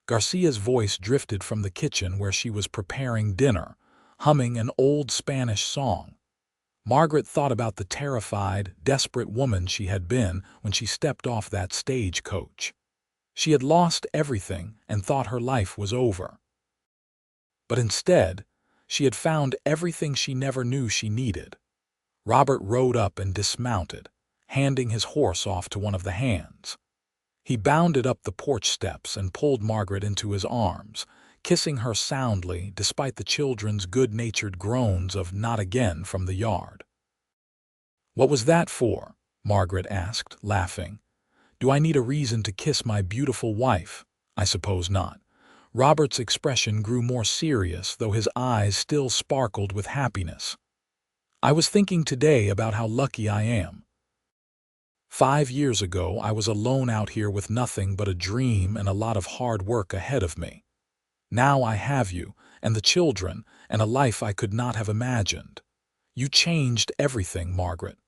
Garcia's voice drifted from the kitchen where she was preparing dinner, humming an old Spanish song. Margaret thought about the terrified, desperate woman she had been when she stepped off that stagecoach. She had lost everything and thought her life was over. But instead, she had found everything she never knew she needed. Robert rode up and dismounted, handing his horse off to one of the hands. He bounded up the porch steps and pulled Margaret into his arms, kissing her soundly despite the children's good-natured groans of "not again" from the yard. "What was that for?" Margaret asked, laughing. "Do I need a reason to kiss my beautiful wife? I suppose not." Robert's expression grew more serious, though his eyes still sparkled with happiness. "I was thinking today about how lucky I am. 5 years ago, I was alone out here with nothing but a dream and a lot of hard work ahead of me. Now I have you, and the children, and a life I could not have imagined. You changed everything, Margaret."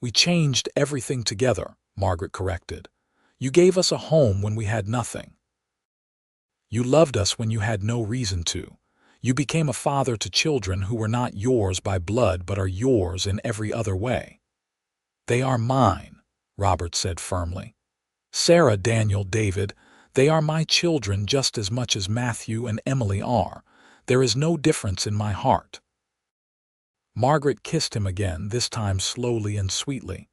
"We changed everything together," Margaret corrected. "You gave us a home when we had nothing. You loved us when you had no reason to. You became a father to children who were not yours by blood but are yours in every other way." "They are mine," Robert said firmly. "Sarah, Daniel, David, they are my children just as much as Matthew and Emily are. There is no difference in my heart." Margaret kissed him again, this time slowly and sweetly.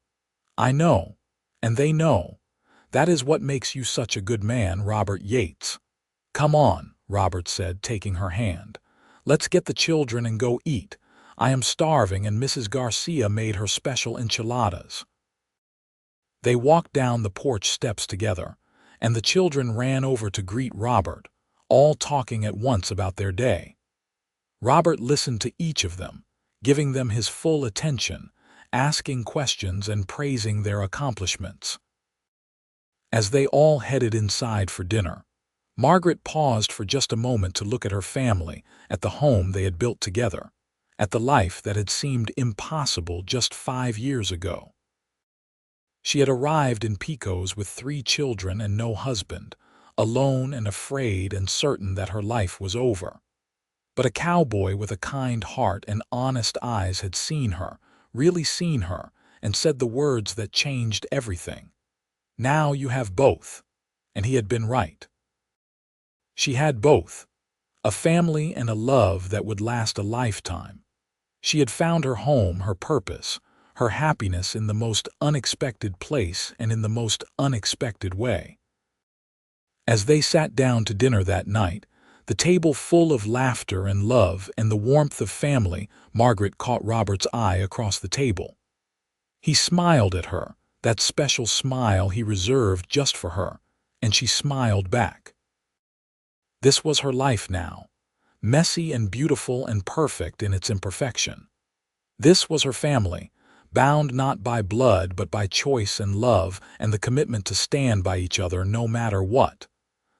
"I know, and they know. That is what makes you such a good man, Robert Yates." "Come on," Robert said, taking her hand. "Let's get the children and go eat. I am starving and Mrs. Garcia made her special enchiladas." They walked down the porch steps together, and the children ran over to greet Robert, all talking at once about their day. Robert listened to each of them, giving them his full attention, asking questions and praising their accomplishments. As they all headed inside for dinner, Margaret paused for just a moment to look at her family, at the home they had built together, at the life that had seemed impossible just 5 years ago. She had arrived in Pecos with 3 children and no husband, alone and afraid and certain that her life was over. But a cowboy with a kind heart and honest eyes had seen her, really seen her, and said the words that changed everything. "Now you have both." And he had been right. She had both. A family and a love that would last a lifetime. She had found her home, her purpose, her happiness in the most unexpected place and in the most unexpected way. As they sat down to dinner that night, the table full of laughter and love and the warmth of family, Margaret caught Robert's eye across the table. He smiled at her, that special smile he reserved just for her, and she smiled back. This was her life now, messy and beautiful and perfect in its imperfection. This was her family, bound not by blood but by choice and love and the commitment to stand by each other no matter what.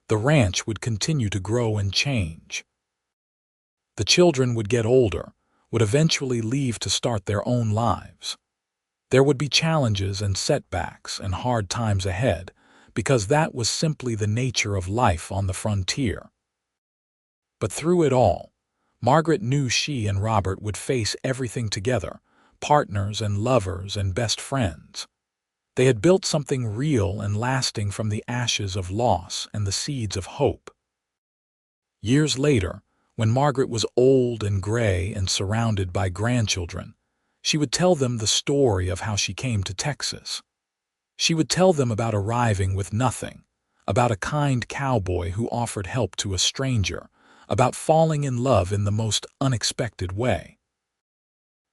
The ranch would continue to grow and change. The children would get older, would eventually leave to start their own lives. There would be challenges and setbacks and hard times ahead, because that was simply the nature of life on the frontier. But through it all, Margaret knew she and Robert would face everything together, partners and lovers and best friends. They had built something real and lasting from the ashes of loss and the seeds of hope. Years later, when Margaret was old and gray and surrounded by grandchildren, she would tell them the story of how she came to Texas. She would tell them about arriving with nothing, about a kind cowboy who offered help to a stranger, about falling in love in the most unexpected way.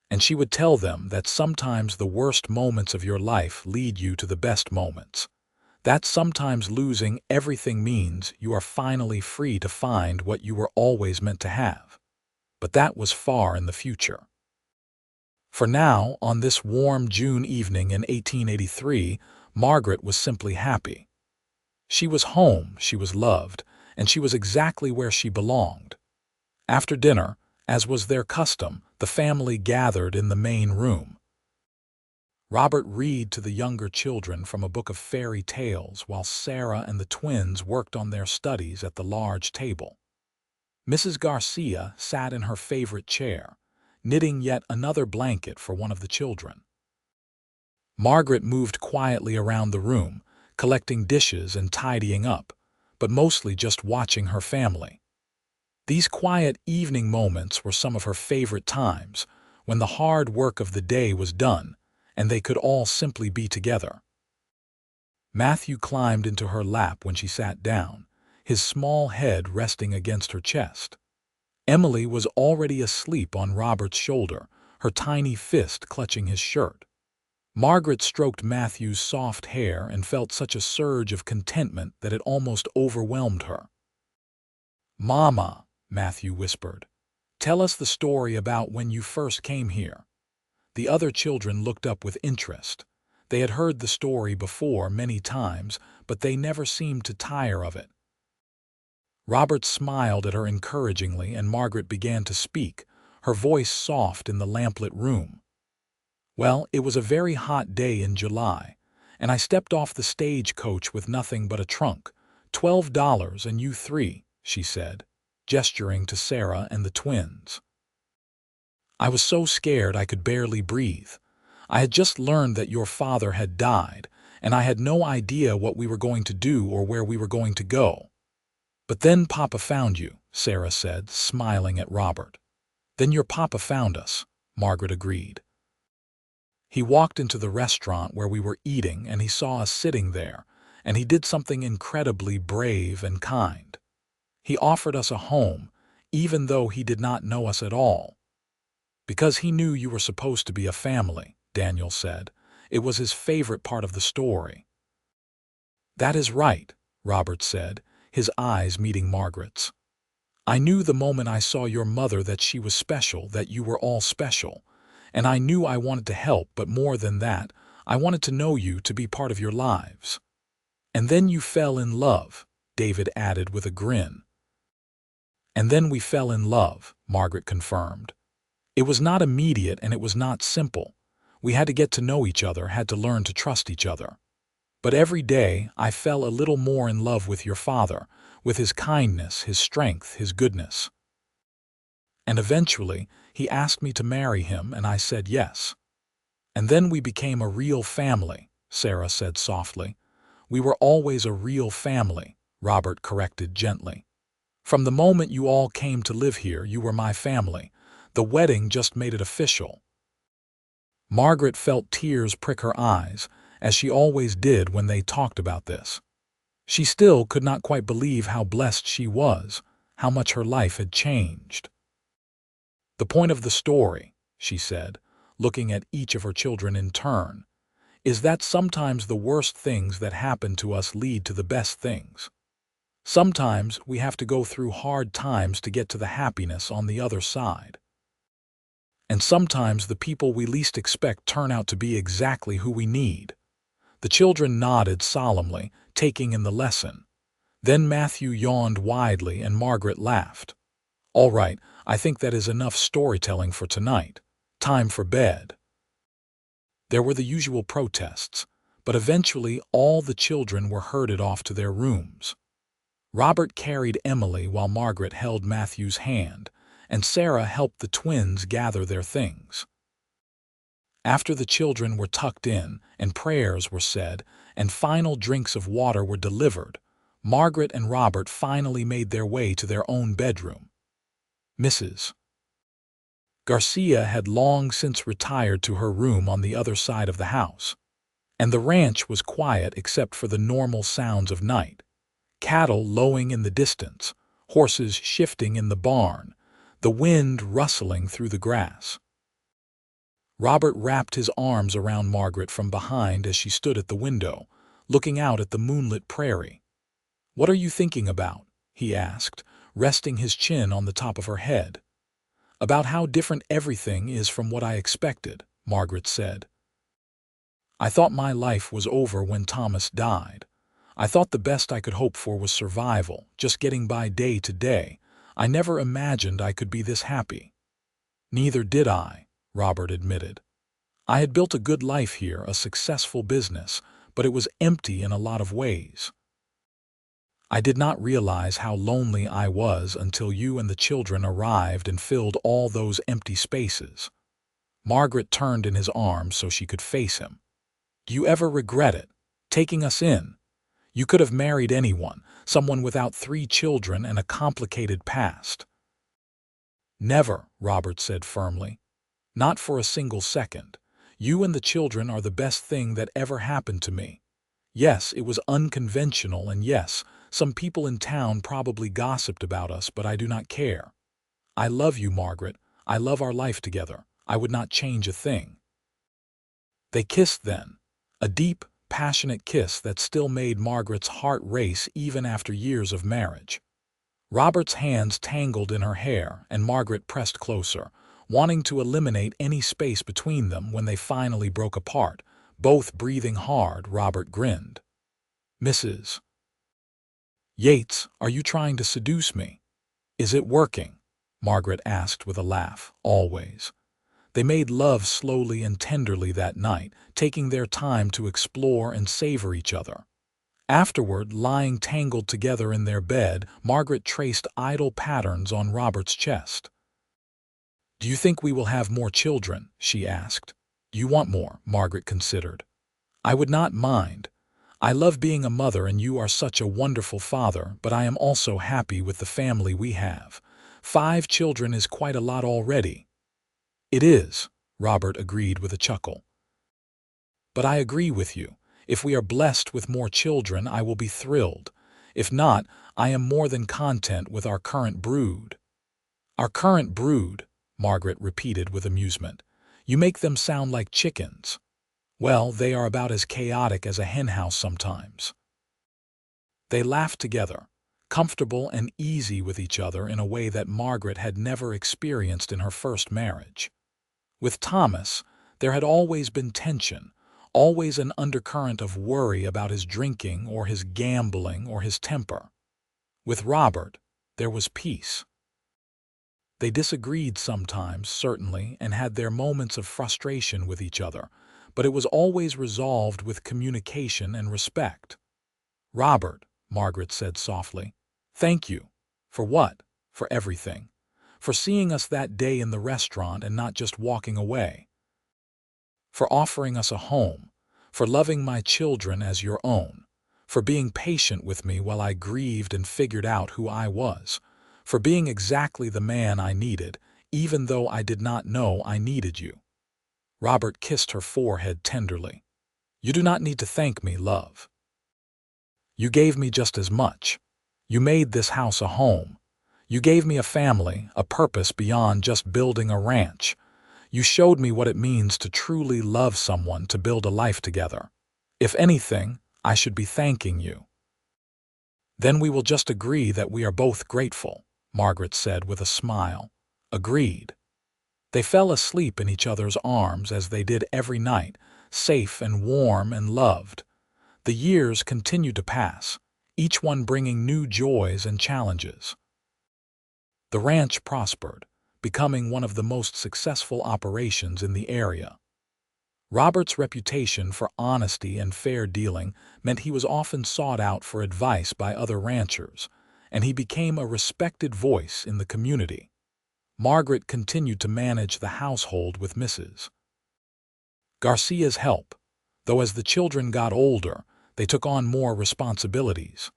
And she would tell them that sometimes the worst moments of your life lead you to the best moments. That sometimes losing everything means you are finally free to find what you were always meant to have. But that was far in the future. For now, on this warm June evening in 1883, Margaret was simply happy. She was home, she was loved, and she was exactly where she belonged. After dinner, as was their custom, the family gathered in the main room. Robert read to the younger children from a book of fairy tales while Sarah and the twins worked on their studies at the large table. Mrs. Garcia sat in her favorite chair, knitting yet another blanket for one of the children. Margaret moved quietly around the room, collecting dishes and tidying up, but mostly just watching her family. These quiet evening moments were some of her favorite times, when the hard work of the day was done, and they could all simply be together. Matthew climbed into her lap when she sat down, his small head resting against her chest. Emily was already asleep on Robert's shoulder, her tiny fist clutching his shirt. Margaret stroked Matthew's soft hair and felt such a surge of contentment that it almost overwhelmed her. "Mama," Matthew whispered, "tell us the story about when you first came here." The other children looked up with interest. They had heard the story before many times, but they never seemed to tire of it. Robert smiled at her encouragingly, and Margaret began to speak, her voice soft in the lamplit room. "Well, it was a very hot day in July, and I stepped off the stagecoach with nothing but a trunk, $12 and you 3, she said, gesturing to Sarah and the twins. I was so scared I could barely breathe. I had just learned that your father had died, and I had no idea what we were going to do or where we were going to go. But then Papa found you," Sarah said, smiling at Robert. "Then your Papa found us," Margaret agreed. "He walked into the restaurant where we were eating and he saw us sitting there, and he did something incredibly brave and kind. He offered us a home, even though he did not know us at all. Because he knew you were supposed to be a family," Daniel said. It was his favorite part of the story. "That is right," Robert said, his eyes meeting Margaret's. "I knew the moment I saw your mother that she was special, that you were all special. And I knew I wanted to help, but more than that, I wanted to know you, to be part of your lives." "And then you fell in love," David added with a grin. "And then we fell in love," Margaret confirmed. "It was not immediate and it was not simple. We had to get to know each other, had to learn to trust each other. But every day I fell a little more in love with your father, with his kindness, his strength, his goodness. And eventually, he asked me to marry him, and I said yes. And then we became a real family, Sarah said softly. We were always a real family, Robert corrected gently. From the moment you all came to live here, you were my family. The wedding just made it official. Margaret felt tears prick her eyes, as she always did when they talked about this. She still could not quite believe how blessed she was, how much her life had changed. The point of the story, she said, looking at each of her children in turn, is that sometimes the worst things that happen to us lead to the best things. Sometimes we have to go through hard times to get to the happiness on the other side. And sometimes the people we least expect turn out to be exactly who we need. The children nodded solemnly, taking in the lesson. Then Matthew yawned widely and Margaret laughed. All right, I think that is enough storytelling for tonight. Time for bed. There were the usual protests, but eventually all the children were herded off to their rooms. Robert carried Emily while Margaret held Matthew's hand, and Sarah helped the twins gather their things. After the children were tucked in and prayers were said and final drinks of water were delivered, Margaret and Robert finally made their way to their own bedroom. Mrs. Garcia had long since retired to her room on the other side of the house, and the ranch was quiet except for the normal sounds of night. Cattle lowing in the distance, horses shifting in the barn, the wind rustling through the grass. Robert wrapped his arms around Margaret from behind as she stood at the window, looking out at the moonlit prairie. "What are you thinking about?" he asked, resting his chin on the top of her head. "About how different everything is from what I expected," Margaret said. "I thought my life was over when Thomas died. I thought the best I could hope for was survival, just getting by day to day. I never imagined I could be this happy." "Neither did I," Robert admitted. "I had built a good life here, a successful business, but it was empty in a lot of ways. I did not realize how lonely I was until you and the children arrived and filled all those empty spaces." Margaret turned in his arms so she could face him. "Do you ever regret it, taking us in? You could have married anyone, someone without 3 children and a complicated past." "Never," Robert said firmly. "Not for a single second. You and the children are the best thing that ever happened to me. Yes, it was unconventional, and yes, some people in town probably gossiped about us, but I do not care. I love you, Margaret. I love our life together. I would not change a thing." They kissed then, a deep, passionate kiss that still made Margaret's heart race even after years of marriage. Robert's hands tangled in her hair, and Margaret pressed closer, wanting to eliminate any space between them when they finally broke apart. Both breathing hard, Robert grinned. "Mrs. Yates, are you trying to seduce me? Is it working?" Margaret asked with a laugh, always. They made love slowly and tenderly that night, taking their time to explore and savor each other. Afterward, lying tangled together in their bed, Margaret traced idle patterns on Robert's chest. "Do you think we will have more children?" she asked. "Do you want more?" Margaret considered. "I would not mind. I love being a mother and you are such a wonderful father, but I am also happy with the family we have. 5 children is quite a lot already." "It is," Robert agreed with a chuckle. "But I agree with you. If we are blessed with more children, I will be thrilled. If not, I am more than content with our current brood." "Our current brood," Margaret repeated with amusement. "You make them sound like chickens." "Well, they are about as chaotic as a henhouse sometimes." They laughed together, comfortable and easy with each other in a way that Margaret had never experienced in her first marriage. With Thomas, there had always been tension, always an undercurrent of worry about his drinking or his gambling or his temper. With Robert, there was peace. They disagreed sometimes, certainly, and had their moments of frustration with each other, but it was always resolved with communication and respect. "Robert," Margaret said softly, "thank you." "For what?" "For everything. For seeing us that day in the restaurant and not just walking away. For offering us a home. For loving my children as your own. For being patient with me while I grieved and figured out who I was. For being exactly the man I needed, even though I did not know I needed you." Robert kissed her forehead tenderly. "You do not need to thank me, love. You gave me just as much. You made this house a home. You gave me a family, a purpose beyond just building a ranch. You showed me what it means to truly love someone, to build a life together. If anything, I should be thanking you." "Then we will just agree that we are both grateful," Margaret said with a smile. "Agreed." They fell asleep in each other's arms as they did every night, safe and warm and loved. The years continued to pass, each one bringing new joys and challenges. The ranch prospered, becoming one of the most successful operations in the area. Robert's reputation for honesty and fair dealing meant he was often sought out for advice by other ranchers, and he became a respected voice in the community. Margaret continued to manage the household with Mrs. Garcia's help, though as the children got older, they took on more responsibilities.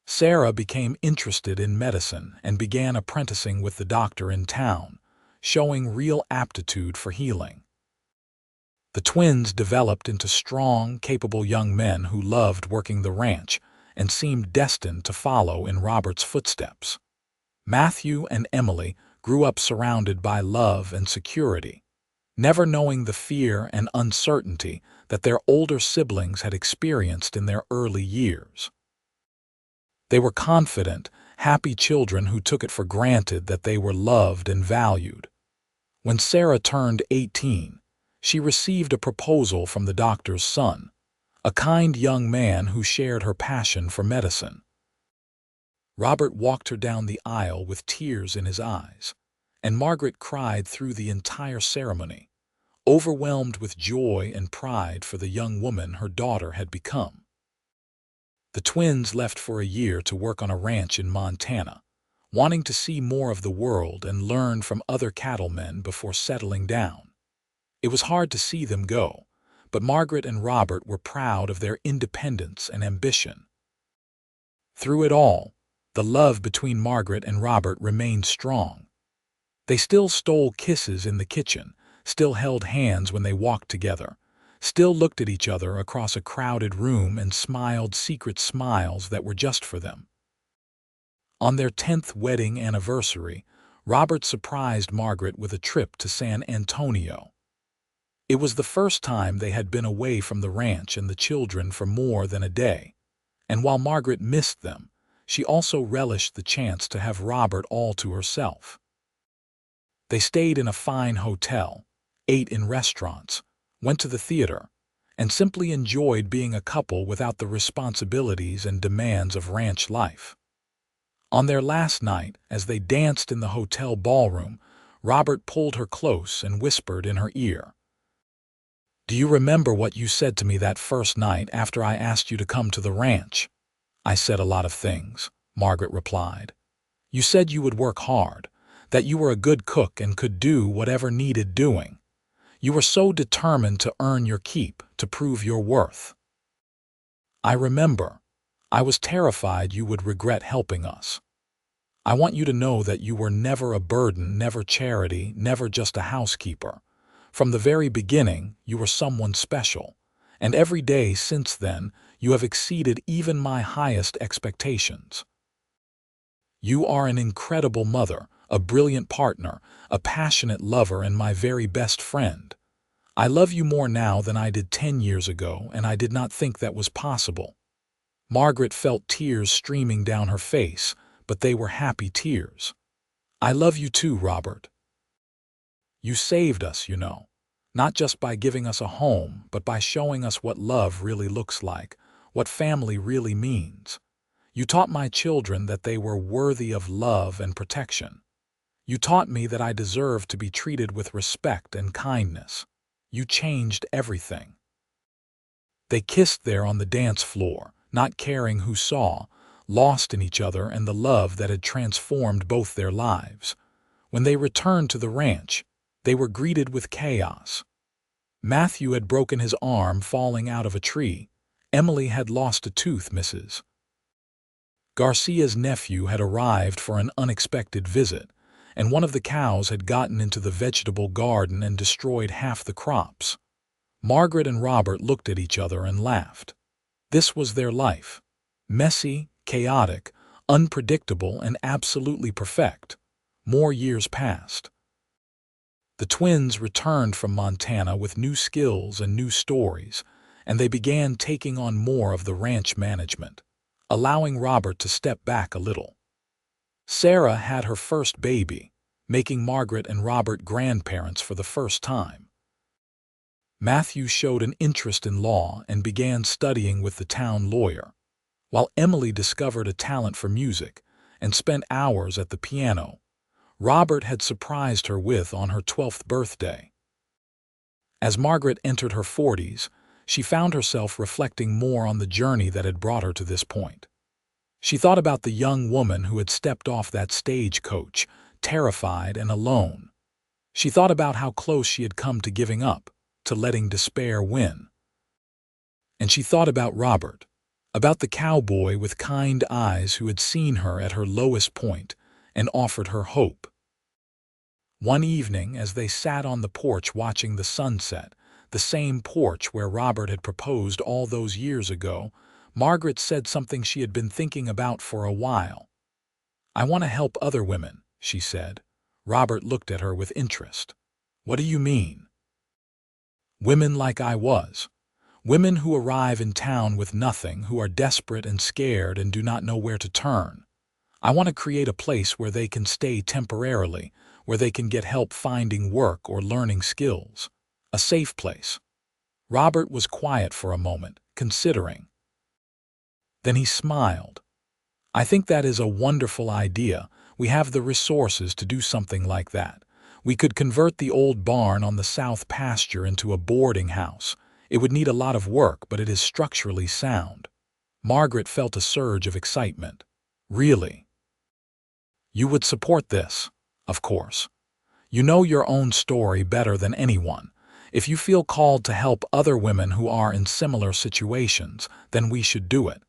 Sarah became interested in medicine and began apprenticing with the doctor in town, showing real aptitude for healing. The twins developed into strong, capable young men who loved working the ranch and seemed destined to follow in Robert's footsteps. Matthew and Emily grew up surrounded by love and security, never knowing the fear and uncertainty that their older siblings had experienced in their early years. They were confident, happy children who took it for granted that they were loved and valued. When Sarah turned 18, she received a proposal from the doctor's son, a kind young man who shared her passion for medicine. Robert walked her down the aisle with tears in his eyes, and Margaret cried through the entire ceremony, overwhelmed with joy and pride for the young woman her daughter had become. The twins left for a year to work on a ranch in Montana, wanting to see more of the world and learn from other cattlemen before settling down. It was hard to see them go, but Margaret and Robert were proud of their independence and ambition. Through it all, the love between Margaret and Robert remained strong. They still stole kisses in the kitchen, still held hands when they walked together, still looked at each other across a crowded room and smiled secret smiles that were just for them. On their 10th wedding anniversary, Robert surprised Margaret with a trip to San Antonio. It was the first time they had been away from the ranch and the children for more than a day, and while Margaret missed them, she also relished the chance to have Robert all to herself. They stayed in a fine hotel, ate in restaurants, went to the theater, and simply enjoyed being a couple without the responsibilities and demands of ranch life. On their last night, as they danced in the hotel ballroom, Robert pulled her close and whispered in her ear, "Do you remember what you said to me that first night after I asked you to come to the ranch?" "I said a lot of things," Margaret replied. "You said you would work hard, that you were a good cook and could do whatever needed doing. You were so determined to earn your keep, to prove your worth." "I remember. I was terrified you would regret helping us. I want you to know that you were never a burden, never charity, never just a housekeeper. From the very beginning, you were someone special, and every day since then, you have exceeded even my highest expectations. You are an incredible mother, a brilliant partner, a passionate lover, and my very best friend. I love you more now than I did 10 years ago, and I did not think that was possible." Margaret felt tears streaming down her face, but they were happy tears. "I love you too, Robert. You saved us, you know, not just by giving us a home, but by showing us what love really looks like, what family really means. You taught my children that they were worthy of love and protection. You taught me that I deserve to be treated with respect and kindness. You changed everything." They kissed there on the dance floor, not caring who saw, lost in each other and the love that had transformed both their lives. When they returned to the ranch, they were greeted with chaos. Matthew had broken his arm falling out of a tree. Emily had lost a tooth, Mrs. Garcia's nephew had arrived for an unexpected visit, and one of the cows had gotten into the vegetable garden and destroyed half the crops. Margaret and Robert looked at each other and laughed. This was their life. Messy, chaotic, unpredictable, and absolutely perfect. More years passed. The twins returned from Montana with new skills and new stories, and they began taking on more of the ranch management, allowing Robert to step back a little. Sarah had her first baby, making Margaret and Robert grandparents for the first time. Matthew showed an interest in law and began studying with the town lawyer, while Emily discovered a talent for music and spent hours at the piano Robert had surprised her with on her 12th birthday. As Margaret entered her 40s, she found herself reflecting more on the journey that had brought her to this point. She thought about the young woman who had stepped off that stagecoach, terrified and alone. She thought about how close she had come to giving up, to letting despair win. And she thought about Robert, about the cowboy with kind eyes who had seen her at her lowest point and offered her hope. One evening, as they sat on the porch watching the sunset, the same porch where Robert had proposed all those years ago, Margaret said something she had been thinking about for a while. "I want to help other women," she said. Robert looked at her with interest. "What do you mean?" "Women like I was. Women who arrive in town with nothing, who are desperate and scared and do not know where to turn. I want to create a place where they can stay temporarily, where they can get help finding work or learning skills. A safe place." Robert was quiet for a moment, considering. Then he smiled. "I think that is a wonderful idea. We have the resources to do something like that. We could convert the old barn on the south pasture into a boarding house. It would need a lot of work, but it is structurally sound." Margaret felt a surge of excitement. "Really? You would support this?" "Of course. You know your own story better than anyone. If you feel called to help other women who are in similar situations, then we should do it.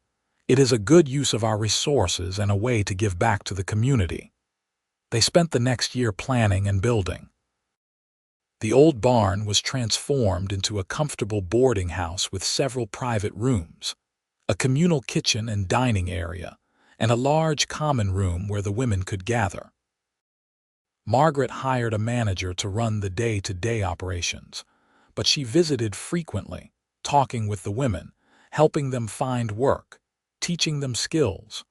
It is a good use of our resources and a way to give back to the community." They spent the next year planning and building. The old barn was transformed into a comfortable boarding house with several private rooms, a communal kitchen and dining area, and a large common room where the women could gather. Margaret hired a manager to run the day-to-day operations, but she visited frequently, talking with the women, helping them find work, teaching them skills.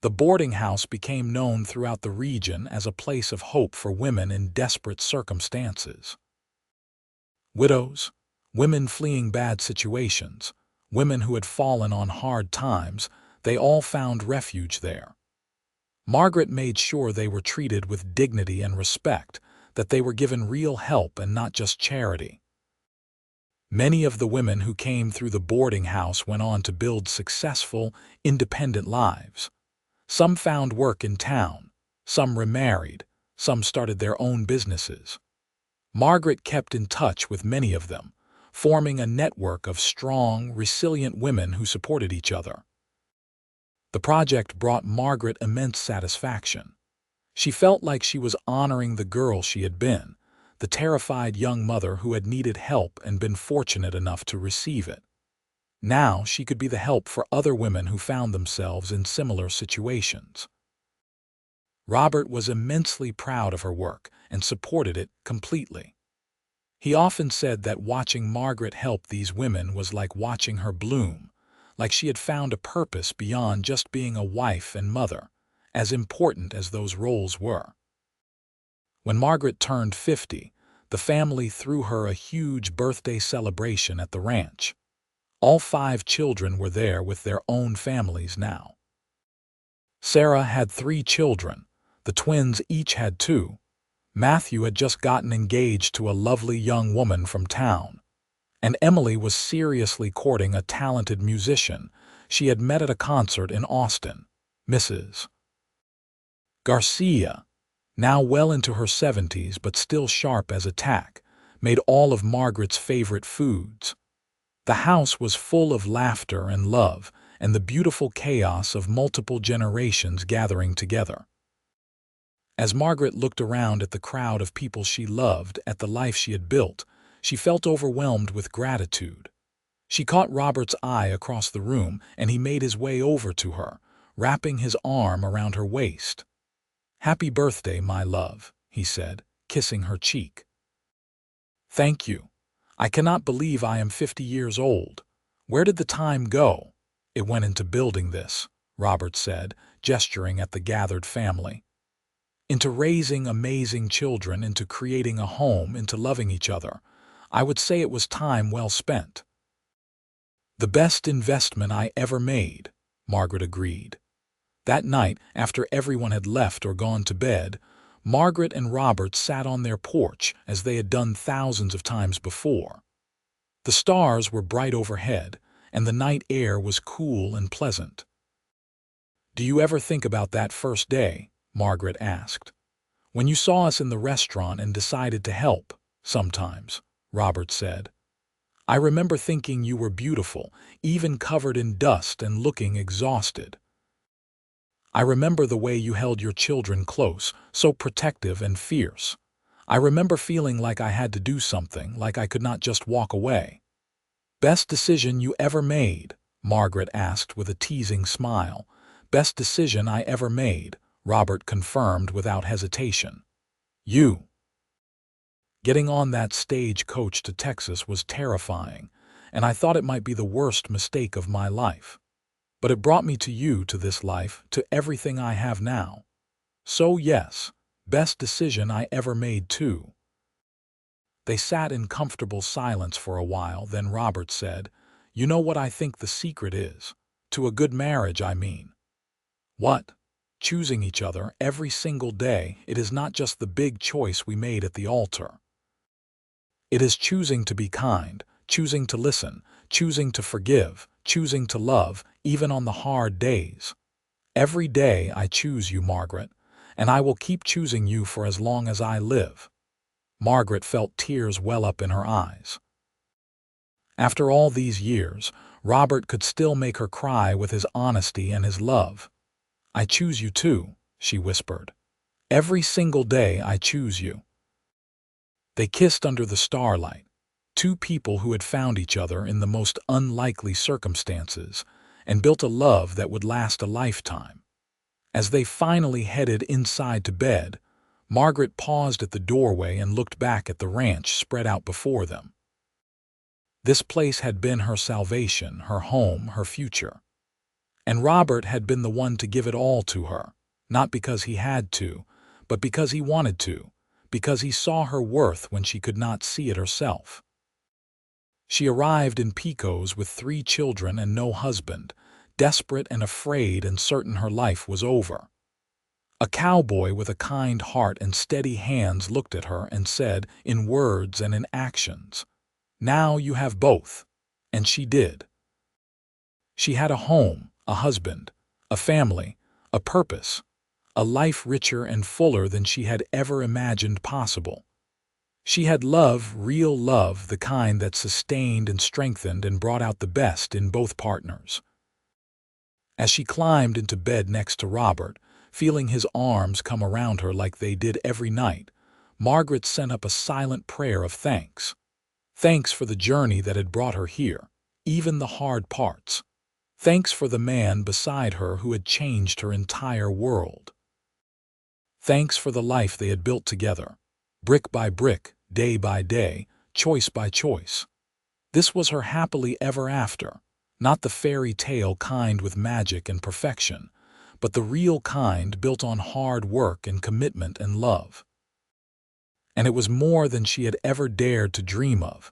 The boarding house became known throughout the region as a place of hope for women in desperate circumstances. Widows, women fleeing bad situations, women who had fallen on hard times, they all found refuge there. Margaret made sure they were treated with dignity and respect, that they were given real help and not just charity. Many of the women who came through the boarding house went on to build successful, independent lives. Some found work in town, some remarried, some started their own businesses. Margaret kept in touch with many of them, forming a network of strong, resilient women who supported each other. The project brought Margaret immense satisfaction. She felt like she was honoring the girl she had been, the terrified young mother who had needed help and been fortunate enough to receive it. Now she could be the help for other women who found themselves in similar situations. Robert was immensely proud of her work and supported it completely. He often said that watching Margaret help these women was like watching her bloom, like she had found a purpose beyond just being a wife and mother, as important as those roles were. When Margaret turned 50, the family threw her a huge birthday celebration at the ranch. All 5 children were there with their own families now. Sarah had 3 children. The twins each had 2, Matthew had just gotten engaged to a lovely young woman from town, and Emily was seriously courting a talented musician she had met at a concert in Austin, Mrs. Garcia, now well into her 70s but still sharp as a tack, made all of Margaret's favorite foods. The house was full of laughter and love and the beautiful chaos of multiple generations gathering together. As Margaret looked around at the crowd of people she loved, at the life she had built, she felt overwhelmed with gratitude. She caught Robert's eye across the room, and he made his way over to her, wrapping his arm around her waist. "Happy birthday, my love," he said, kissing her cheek. "Thank you. I cannot believe I am 50 years old. Where did the time go?" "It went into building this," Robert said, gesturing at the gathered family. "Into raising amazing children, into creating a home, into loving each other. I would say it was time well spent." "The best investment I ever made," Margaret agreed. That night, after everyone had left or gone to bed, Margaret and Robert sat on their porch as they had done thousands of times before. The stars were bright overhead, and the night air was cool and pleasant. "Do you ever think about that first day?" Margaret asked. "When you saw us in the restaurant and decided to help?" "Sometimes," Robert said. "I remember thinking you were beautiful, even covered in dust and looking exhausted. I remember the way you held your children close, so protective and fierce. I remember feeling like I had to do something, like I could not just walk away." "Best decision you ever made?" Margaret asked with a teasing smile. "Best decision I ever made," Robert confirmed without hesitation. "You." Getting on that stagecoach to Texas was terrifying, and I thought it might be the worst mistake of my life. But it brought me to you, to this life, to everything I have now. So yes, best decision I ever made too." They sat in comfortable silence for a while, then Robert said, "You know what I think the secret is? To a good marriage, I mean." "What?" "Choosing each other every single day. It is not just the big choice we made at the altar. It is choosing to be kind, choosing to listen, choosing to forgive, choosing to love, even on the hard days. Every day I choose you, Margaret, and I will keep choosing you for as long as I live." Margaret felt tears well up in her eyes. After all these years, Robert could still make her cry with his honesty and his love. "I choose you too," she whispered. "Every single day I choose you." They kissed under the starlight, two people who had found each other in the most unlikely circumstances and built a love that would last a lifetime. As they finally headed inside to bed, Margaret paused at the doorway and looked back at the ranch spread out before them. This place had been her salvation, her home, her future. And Robert had been the one to give it all to her, not because he had to, but because he wanted to, because he saw her worth when she could not see it herself. She arrived in Pecos with 3 children and no husband, desperate and afraid and certain her life was over. A cowboy with a kind heart and steady hands looked at her and said, in words and in actions, "Now you have both." And she did. She had a home, a husband, a family, a purpose, a life richer and fuller than she had ever imagined possible. She had love, real love, the kind that sustained and strengthened and brought out the best in both partners. As she climbed into bed next to Robert, feeling his arms come around her like they did every night, Margaret sent up a silent prayer of thanks. Thanks for the journey that had brought her here, even the hard parts. Thanks for the man beside her who had changed her entire world. Thanks for the life they had built together, brick by brick, day by day, choice by choice. This was her happily ever after, not the fairy tale kind with magic and perfection, but the real kind built on hard work and commitment and love. And it was more than she had ever dared to dream of,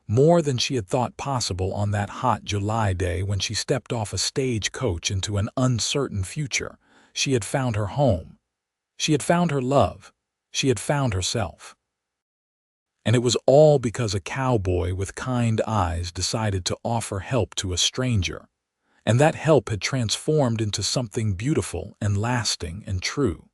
more than she had thought possible on that hot July day when she stepped off a stagecoach into an uncertain future. She had found her home. She had found her love, She had found herself. And it was all because a cowboy with kind eyes decided to offer help to a stranger, and that help had transformed into something beautiful and lasting and true.